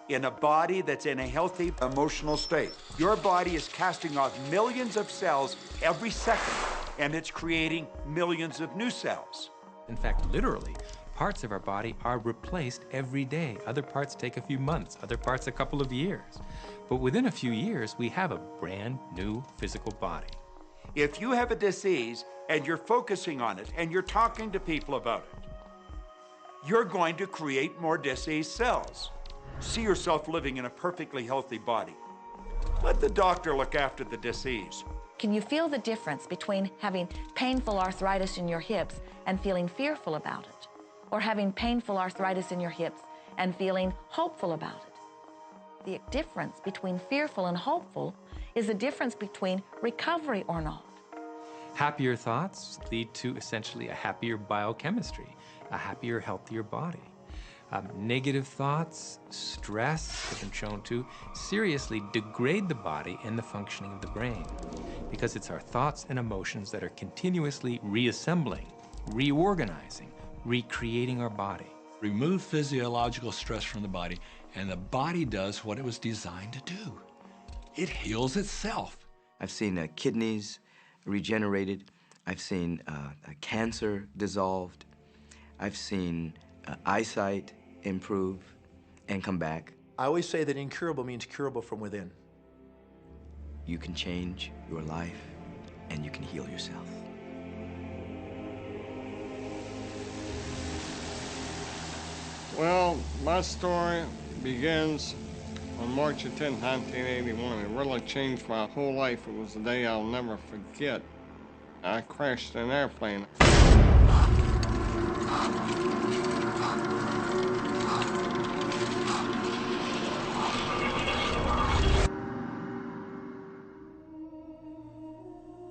in a body that's in a healthy emotional state. Your body is casting off millions of cells every second, and it's creating millions of new cells. In fact, literally, parts of our body are replaced every day. Other parts take a few months, other parts a couple of years. But within a few years, we have a brand new physical body. If you have a disease and you're focusing on it and you're talking to people about it, you're going to create more disease cells. See yourself living in a perfectly healthy body. Let the doctor look after the disease. Can you feel the difference between having painful arthritis in your hips and feeling fearful about it, or having painful arthritis in your hips and feeling hopeful about it? The difference between fearful and hopeful is the difference between recovery or not. Happier thoughts lead to essentially a happier biochemistry, a happier, healthier body. Negative thoughts, stress, has been shown to seriously degrade the body and the functioning of the brain, because it's our thoughts and emotions that are continuously reassembling, reorganizing, recreating our body. Remove physiological stress from the body, and the body does what it was designed to do. It heals itself. I've seen kidneys regenerated. I've seen cancer dissolved. I've seen eyesight improve and come back. I always say that incurable means curable from within. You can change your life and you can heal yourself. Well, my story begins on March 10, 1981. It really changed my whole life. It was a day I'll never forget. I crashed an airplane.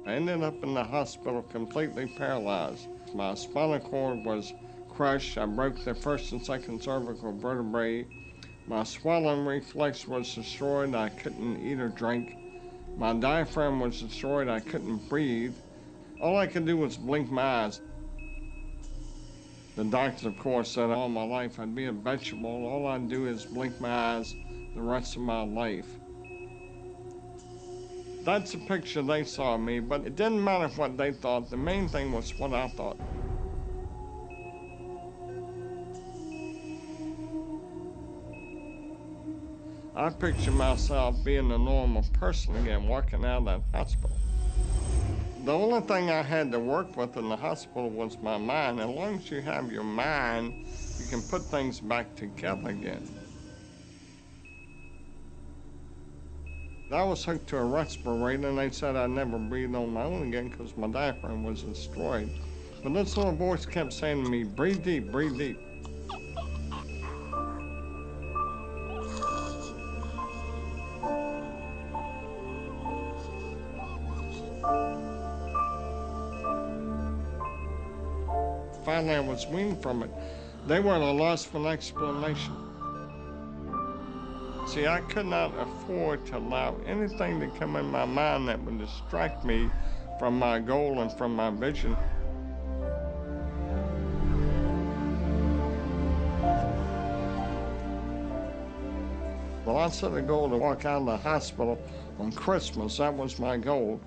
I ended up in the hospital completely paralyzed. My spinal cord was crushed. I broke the first and second cervical vertebrae. My swallowing reflex was destroyed. I couldn't eat or drink. My diaphragm was destroyed. I couldn't breathe. All I could do was blink my eyes. The doctors, of course, said all my life I'd be a vegetable. All I'd do is blink my eyes the rest of my life. That's the picture they saw of me, but it didn't matter what they thought. The main thing was what I thought. I picture myself being a normal person again, walking out of that hospital. The only thing I had to work with in the hospital was my mind. As long as you have your mind, you can put things back together again. I was hooked to a respirator, and they said I'd never breathe on my own again because my diaphragm was destroyed. But this little voice kept saying to me, breathe deep, breathe deep. Finally, I was weaned from it. They were at a loss for an explanation. See, I could not afford to allow anything to come in my mind that would distract me from my goal and from my vision. Well, I set a goal to walk out of the hospital on Christmas. That was my goal.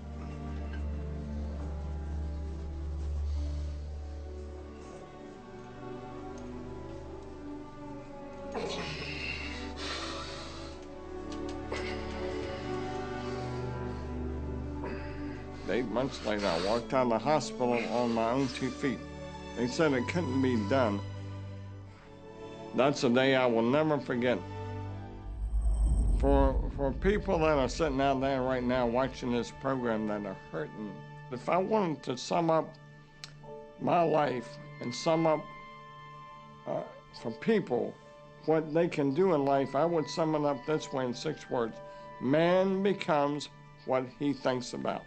Months later, I walked out of the hospital on my own 2 feet. They said it couldn't be done. That's a day I will never forget. For people that are sitting out there right now watching this program that are hurting, if I wanted to sum up my life and sum up for people what they can do in life, I would sum it up this way in 6 words. Man becomes what he thinks about.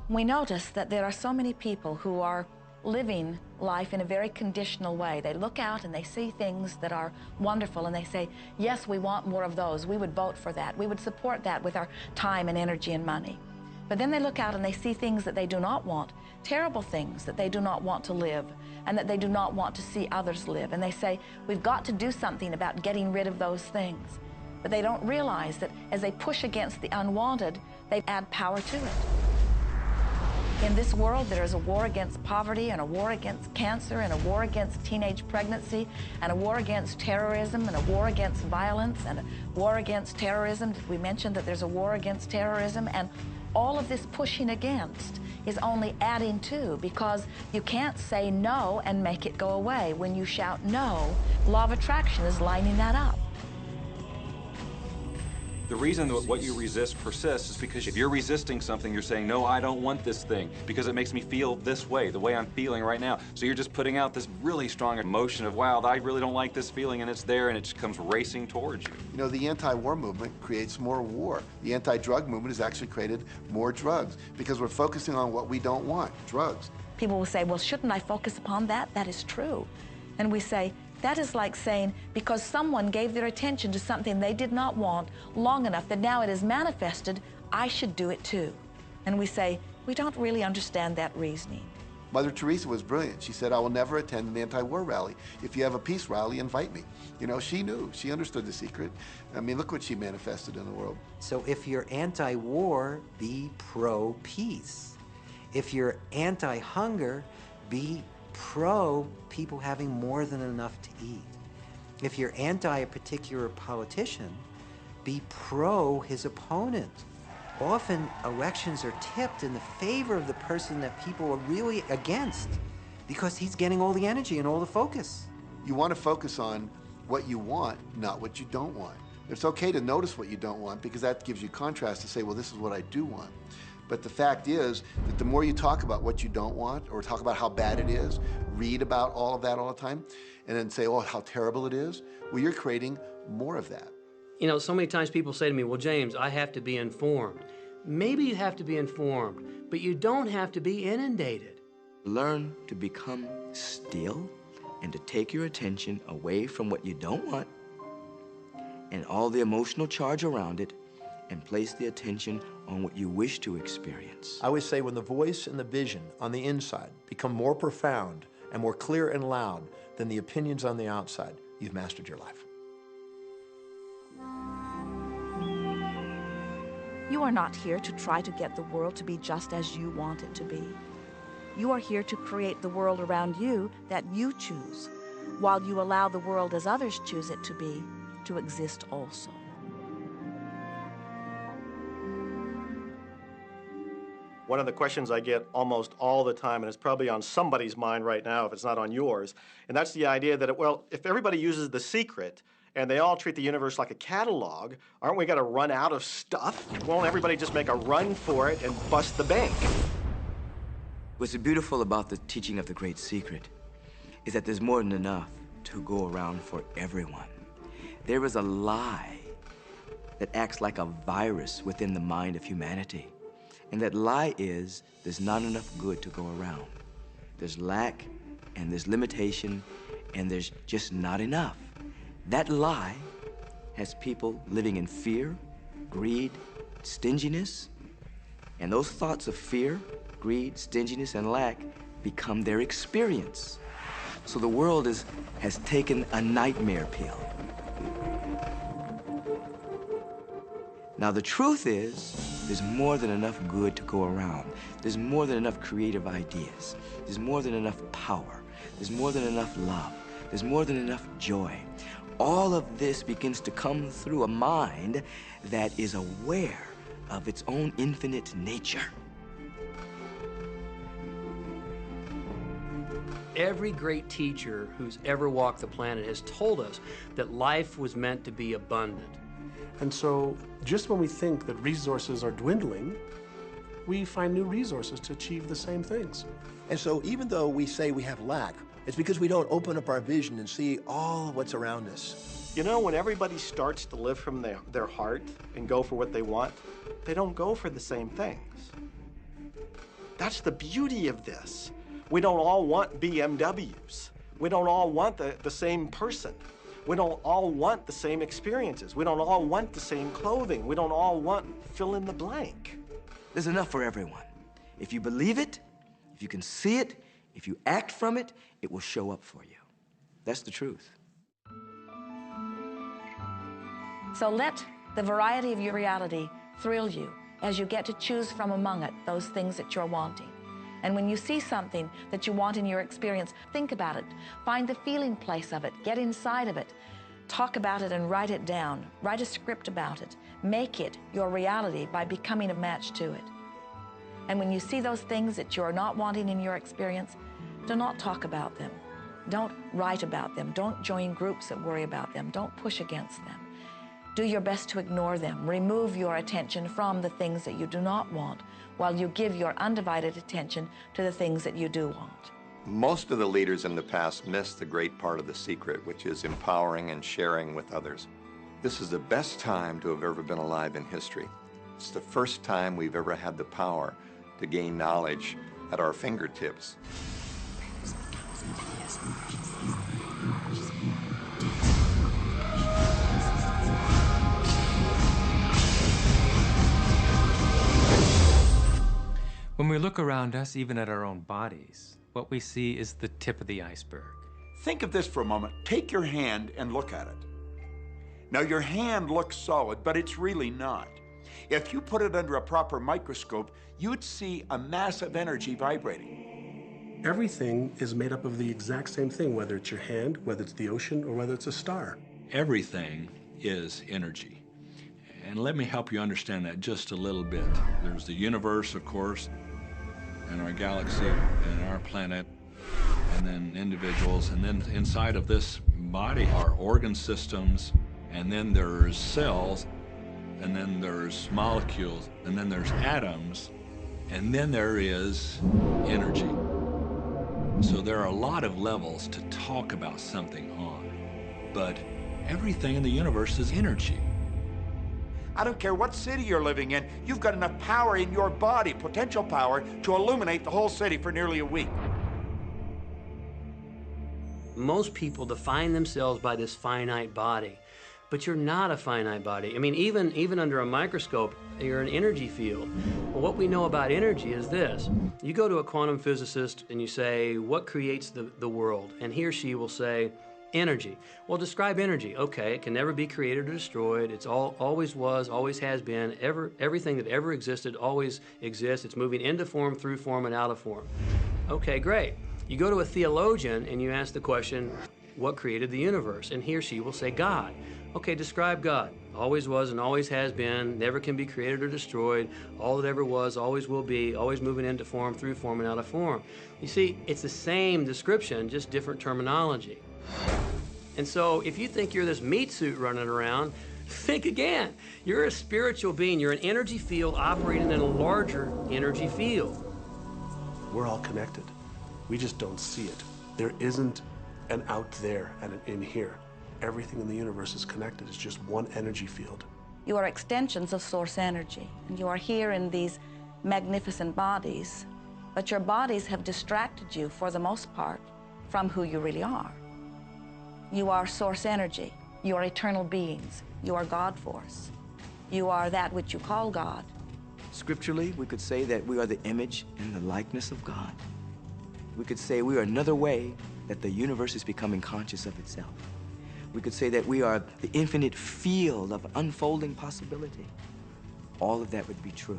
We notice that there are so many people who are living life in a very conditional way. They look out and they see things that are wonderful and they say, yes, we want more of those. We would vote for that. We would support that with our time and energy and money. But then they look out and they see things that they do not want, terrible things that they do not want to live and that they do not want to see others live. And they say, we've got to do something about getting rid of those things. But they don't realize that as they push against the unwanted, they add power to it. In this world, there is a war against poverty and a war against cancer and a war against teenage pregnancy and a war against terrorism and a war against violence and a war against terrorism. Did we mention that there's a war against terrorism? And all of this pushing against is only adding to, because you can't say no and make it go away. When you shout no, law of attraction is lining that up. The reason that what you resist persists is because if you're resisting something, you're saying, no, I don't want this thing because it makes me feel this way, the way I'm feeling right now. So you're just putting out this really strong emotion of, wow, I really don't like this feeling, and it's there, and it just comes racing towards you. You know, the anti-war movement creates more war. The anti-drug movement has actually created more drugs because we're focusing on what we don't want, drugs. People will say, well, shouldn't I focus upon that? That is true. And we say, that is like saying, because someone gave their attention to something they did not want long enough that now it is manifested, I should do it too. And we say, we don't really understand that reasoning. Mother Teresa was brilliant. She said, I will never attend an anti-war rally. If you have a peace rally, invite me. You know, she knew. She understood the secret. I mean, look what she manifested in the world. So if you're anti-war, be pro-peace. If you're anti-hunger, be pro people having more than enough to eat. If you're anti a particular politician, be pro his opponent. Often elections are tipped in the favor of the person that people are really against because he's getting all the energy and all the focus. You want to focus on what you want, not what you don't want. It's okay to notice what you don't want because that gives you contrast to say, well, this is what I do want. But the fact is that the more you talk about what you don't want or talk about how bad it is, read about all of that all the time, and then say, oh, how terrible it is, well, you're creating more of that. You know, so many times people say to me, well, James, I have to be informed. Maybe you have to be informed, but you don't have to be inundated. Learn to become still and to take your attention away from what you don't want and all the emotional charge around it and place the attention on what you wish to experience. I always say when the voice and the vision on the inside become more profound and more clear and loud than the opinions on the outside, you've mastered your life. You are not here to try to get the world to be just as you want it to be. You are here to create the world around you that you choose, while you allow the world as others choose it to be, to exist also. One of the questions I get almost all the time, and it's probably on somebody's mind right now if it's not on yours, and that's the idea that, well, if everybody uses The Secret and they all treat the universe like a catalog, aren't we going to run out of stuff? Won't everybody just make a run for it and bust the bank? What's beautiful about the teaching of the Great Secret is that there's more than enough to go around for everyone. There is a lie that acts like a virus within the mind of humanity. And that lie is there's not enough good to go around. There's lack, and there's limitation, and there's just not enough. That lie has people living in fear, greed, stinginess, and those thoughts of fear, greed, stinginess, and lack become their experience. So the world has taken a nightmare pill. Now the truth is, there's more than enough good to go around. There's more than enough creative ideas. There's more than enough power. There's more than enough love. There's more than enough joy. All of this begins to come through a mind that is aware of its own infinite nature. Every great teacher who's ever walked the planet has told us that life was meant to be abundant. And so just when we think that resources are dwindling, we find new resources to achieve the same things. And so even though we say we have lack, it's because we don't open up our vision and see all of what's around us. You know, when everybody starts to live from their heart and go for what they want, they don't go for the same things. That's the beauty of this. We don't all want BMWs. We don't all want the same person. We don't all want the same experiences. We don't all want the same clothing. We don't all want fill in the blank. There's enough for everyone. If you believe it, if you can see it, if you act from it, it will show up for you. That's the truth. So let the variety of your reality thrill you as you get to choose from among it those things that you're wanting. And when you see something that you want in your experience, think about it. Find the feeling place of it. Get inside of it. Talk about it and write it down. Write a script about it. Make it your reality by becoming a match to it. And when you see those things that you're not wanting in your experience, do not talk about them. Don't write about them. Don't join groups that worry about them. Don't push against them. Do your best to ignore them. Remove your attention from the things that you do not want while you give your undivided attention to the things that you do want. Most of the leaders in the past missed the great part of the secret, which is empowering and sharing with others. This is the best time to have ever been alive in history. It's the first time we've ever had the power to gain knowledge at our fingertips. When we look around us, even at our own bodies, what we see is the tip of the iceberg. Think of this for a moment. Take your hand and look at it. Now, your hand looks solid, but it's really not. If you put it under a proper microscope, you'd see a massive energy vibrating. Everything is made up of the exact same thing, whether it's your hand, whether it's the ocean, or whether it's a star. Everything is energy. And let me help you understand that just a little bit. There's the universe, of course, and our galaxy, and our planet, and then individuals, and then inside of this body are organ systems, and then there's cells, and then there's molecules, and then there's atoms, and then there is energy. So there are a lot of levels to talk about something on, but everything in the universe is energy. I don't care what city you're living in, you've got enough power in your body, potential power, to illuminate the whole city for nearly a week. Most people define themselves by this finite body, but you're not a finite body. I mean, even under a microscope, you're an energy field. Well, what we know about energy is this. You go to a quantum physicist and you say, what creates the world? And he or she will say, energy. Well, describe energy. Okay, it can never be created or destroyed. It's always was, always has been. Everything that ever existed always exists. It's moving into form, through form, and out of form. Okay, great. You go to a theologian and you ask the question, what created the universe? And he or she will say, God. Okay, describe God. Always was and always has been, never can be created or destroyed, all that ever was, always will be, always moving into form, through form, and out of form. You see, it's the same description, just different terminology. And so if you think you're this meat suit running around, think again. You're a spiritual being. You're an energy field operating in a larger energy field. We're all connected. We just don't see it. There isn't an out there and an in here. Everything in the universe is connected. It's just one energy field. You are extensions of source energy, and you are here in these magnificent bodies, but your bodies have distracted you, for the most part, from who you really are. You are source energy. You are eternal beings. You are God force. You are that which you call God. Scripturally, we could say that we are the image and the likeness of God. We could say we are another way that the universe is becoming conscious of itself. We could say that we are the infinite field of unfolding possibility. All of that would be true.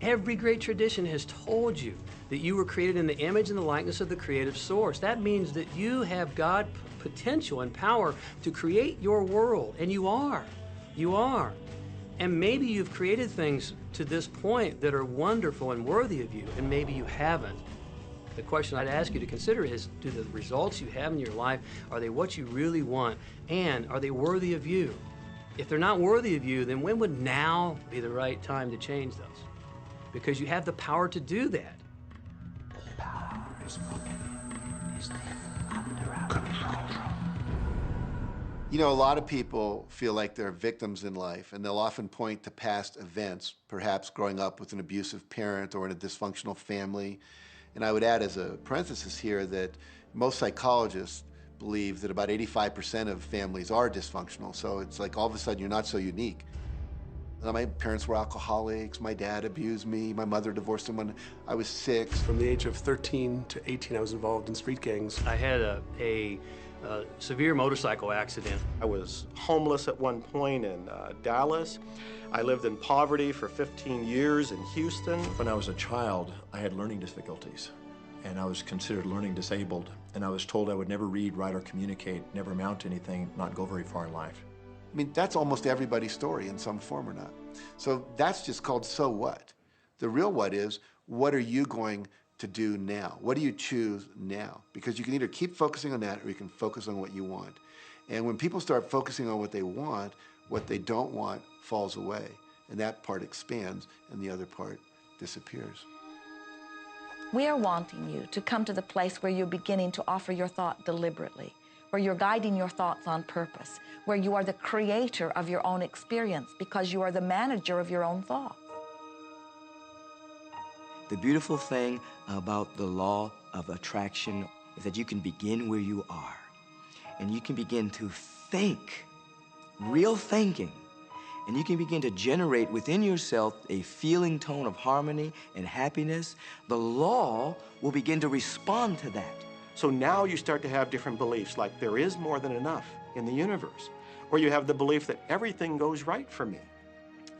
Every great tradition has told you that you were created in the image and the likeness of the creative source. That means that you have God potential and power to create your world, and you are. You are. And maybe you've created things to this point that are wonderful and worthy of you, and maybe you haven't. The question I'd ask you to consider is, do the results you have in your life, are they what you really want? And are they worthy of you? If they're not worthy of you, then when would now be the right time to change those? Because you have the power to do that. You know, a lot of people feel like they're victims in life, and they'll often point to past events, perhaps growing up with an abusive parent or in a dysfunctional family. And I would add as a parenthesis here that most psychologists believe that about 85% of families are dysfunctional. So it's like all of a sudden you're not so unique. My parents were alcoholics, my dad abused me, my mother divorced him when I was 6. From the age of 13 to 18, I was involved in street gangs. I had a severe motorcycle accident. I was homeless at one point in Dallas. I lived in poverty for 15 years in Houston. When I was a child, I had learning difficulties, and I was considered learning disabled, and I was told I would never read, write, or communicate, never amount to anything, not go very far in life. I mean, that's almost everybody's story in some form or not. So that's just called so what. The real what is, what are you going to do now? What do you choose now? Because you can either keep focusing on that or you can focus on what you want. And when people start focusing on what they want, what they don't want falls away. And that part expands and the other part disappears. We are wanting you to come to the place where you're beginning to offer your thought deliberately, where you're guiding your thoughts on purpose, where you are the creator of your own experience because you are the manager of your own thoughts. The beautiful thing about the law of attraction is that you can begin where you are, and you can begin to think, real thinking, and you can begin to generate within yourself a feeling tone of harmony and happiness. The law will begin to respond to that. So now you start to have different beliefs, like there is more than enough in the universe, or you have the belief that everything goes right for me.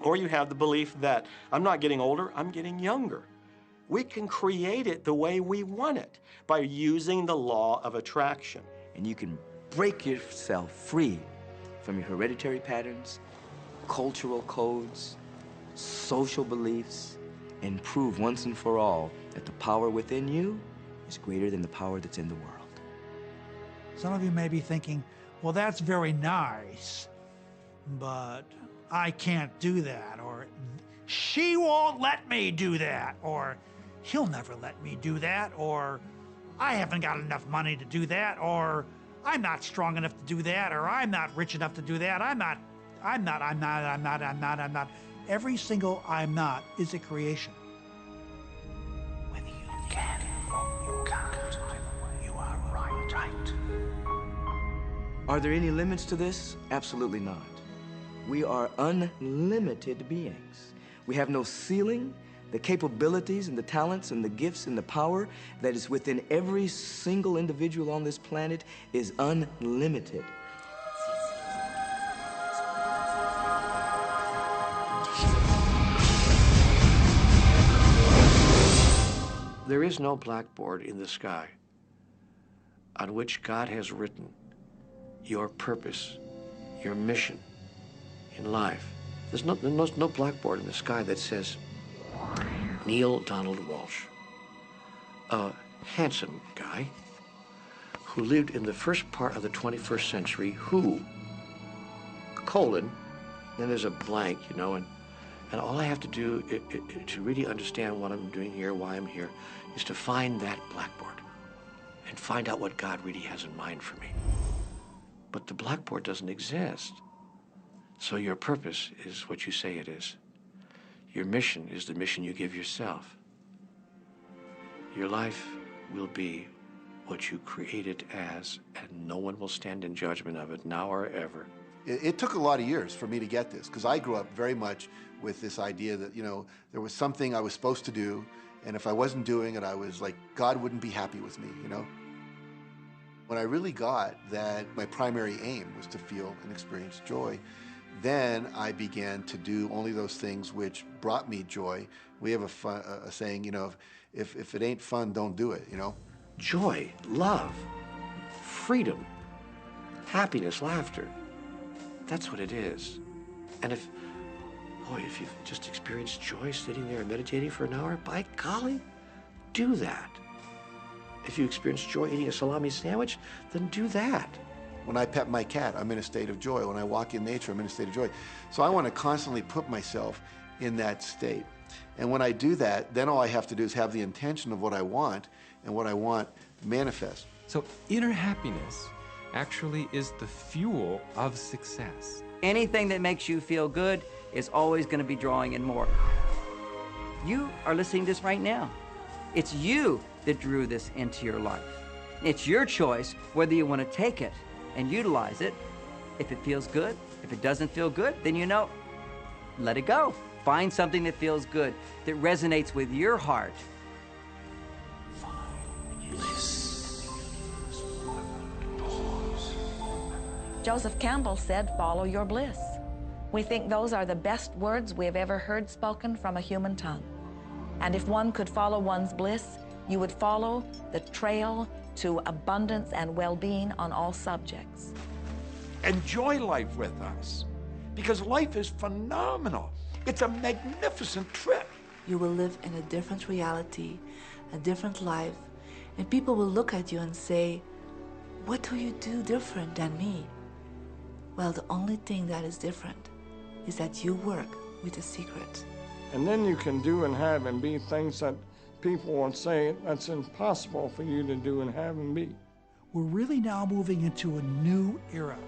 Or you have the belief that I'm not getting older, I'm getting younger. We can create it the way we want it by using the law of attraction. And you can break yourself free from your hereditary patterns, cultural codes, social beliefs, and prove once and for all that the power within you is greater than the power that's in the world. Some of you may be thinking, well, that's very nice, but I can't do that, or she won't let me do that, or he'll never let me do that, or I haven't got enough money to do that, or I'm not strong enough to do that, or I'm not rich enough to do that, I'm not. Every single I'm not is a creation. Whether you can or you can't, you are right. Are there any limits to this? Absolutely not. We are unlimited beings. We have no ceiling. The capabilities and the talents and the gifts and the power that is within every single individual on this planet is unlimited. There is no blackboard in the sky on which God has written your purpose, your mission in life. There's no blackboard in the sky that says, Neil Donald Walsh, a handsome guy who lived in the first part of the 21st century, who, colon, then there's a blank, you know, and all I have to do to really understand what I'm doing here, why I'm here, is to find that blackboard and find out what God really has in mind for me. But the blackboard doesn't exist. So your purpose is what you say it is. Your mission is the mission you give yourself. Your life will be what you create it as, and no one will stand in judgment of it, now or ever. It took a lot of years for me to get this, because I grew up very much with this idea that, you know, there was something I was supposed to do, and if I wasn't doing it, I was like, God wouldn't be happy with me, you know? When I really got that my primary aim was to feel and experience joy, then I began to do only those things which brought me joy. We have a saying, you know, if it ain't fun, don't do it, you know? Joy, love, freedom, happiness, laughter. That's what it is. And if you've just experienced joy sitting there and meditating for an hour, by golly, do that. If you experience joy eating a salami sandwich, then do that. When I pet my cat, I'm in a state of joy. When I walk in nature, I'm in a state of joy. So I want to constantly put myself in that state. And when I do that, then all I have to do is have the intention of what I want, and what I want manifest. So inner happiness actually is the fuel of success. Anything that makes you feel good is always going to be drawing in more. You are listening to this right now. It's you that drew this into your life. It's your choice whether you want to take it and utilize it. If it feels good, if it doesn't feel good, then you know, let it go. Find something that feels good, that resonates with your heart. Joseph Campbell said, "Follow your bliss." We think those are the best words we have ever heard spoken from a human tongue. And if one could follow one's bliss, you would follow the trail to abundance and well-being on all subjects. Enjoy life with us, because life is phenomenal. It's a magnificent trip. You will live in a different reality, a different life, and people will look at you and say, "What do you do different than me?" Well, the only thing that is different is that you work with the secret. And then you can do and have and be things that people would say that's impossible for you to do and have and be. We're really now moving into a new era.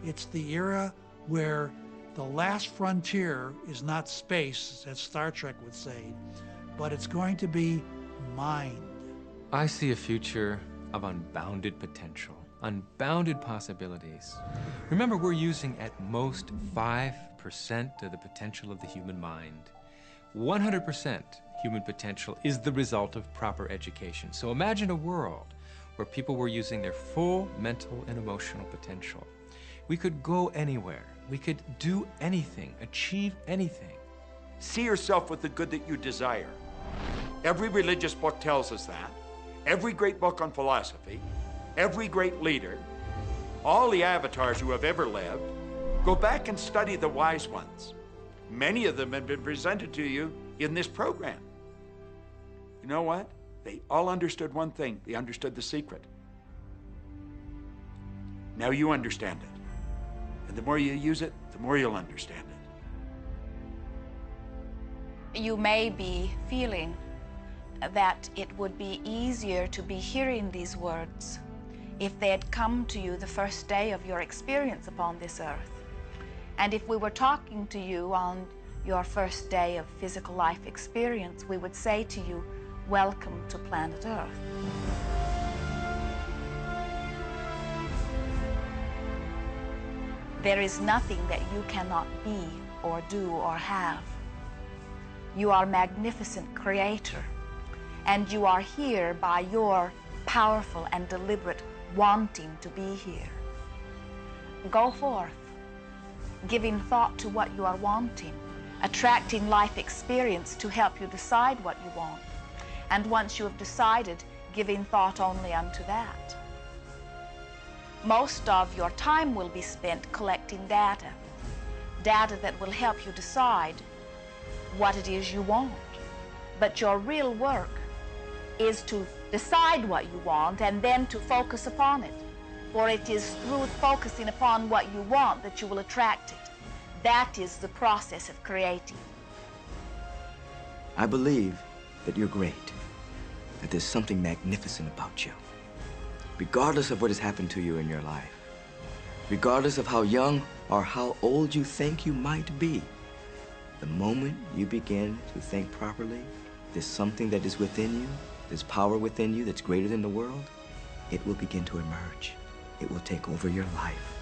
It's the era where the last frontier is not space, as Star Trek would say, but it's going to be mind. I see a future of unbounded potential, unbounded possibilities. Remember, we're using at most 5% of the potential of the human mind. 100% human potential is the result of proper education. So imagine a world where people were using their full mental and emotional potential, We could go anywhere. We could do anything, achieve anything. See yourself with the good that you desire. Every religious book tells us that. Every great book on philosophy, every great leader, all the avatars who have ever lived. Go back and study the wise ones. Many of them have been presented to you in this program. You know what? They all understood one thing. They understood the secret. Now you understand it. And the more you use it, the more you'll understand it. You may be feeling that it would be easier to be hearing these words if they had come to you the first day of your experience upon this earth. And if we were talking to you on your first day of physical life experience, we would say to you, welcome to planet Earth. There is nothing that you cannot be or do or have. You are a magnificent creator, and you are here by your powerful and deliberate wanting to be here. Go forth, giving thought to what you are wanting, attracting life experience to help you decide what you want, and once you have decided, giving thought only unto that. Most of your time will be spent collecting data that will help you decide what it is you want. But your real work is to decide what you want and then to focus upon it. For it is through focusing upon what you want that you will attract it. That is the process of creating. I believe that you're great, that there's something magnificent about you. Regardless of what has happened to you in your life, regardless of how young or how old you think you might be, the moment you begin to think properly, there's something that is within you, there's power within you that's greater than the world, it will begin to emerge. It will take over your life.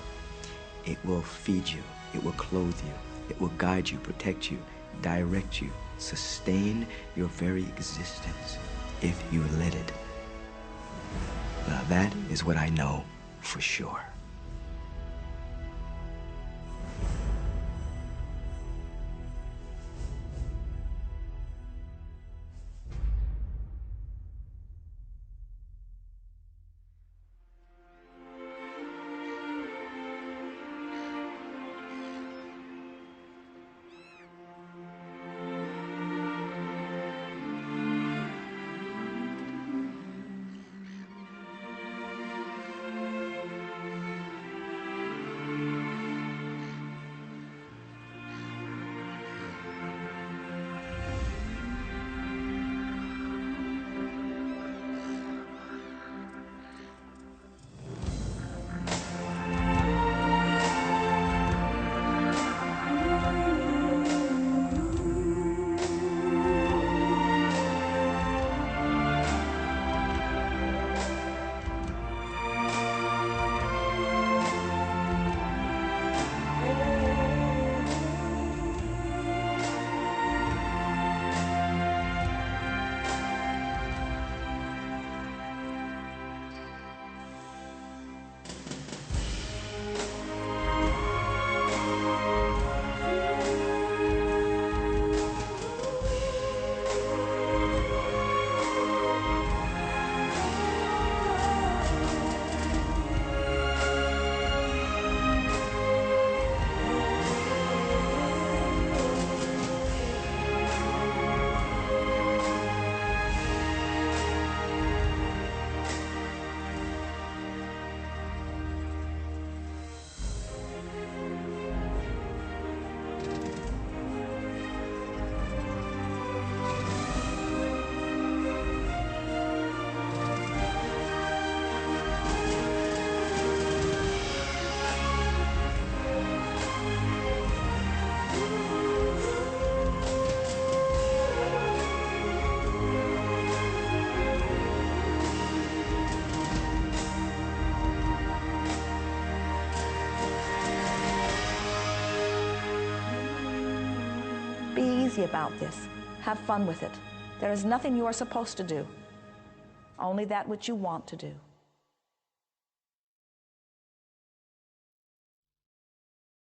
It will feed you. It will clothe you. It will guide you, protect you, direct you, sustain your very existence if you let it. Now that is what I know for sure. About this. Have fun with it. There is nothing you are supposed to do, only that which you want to do.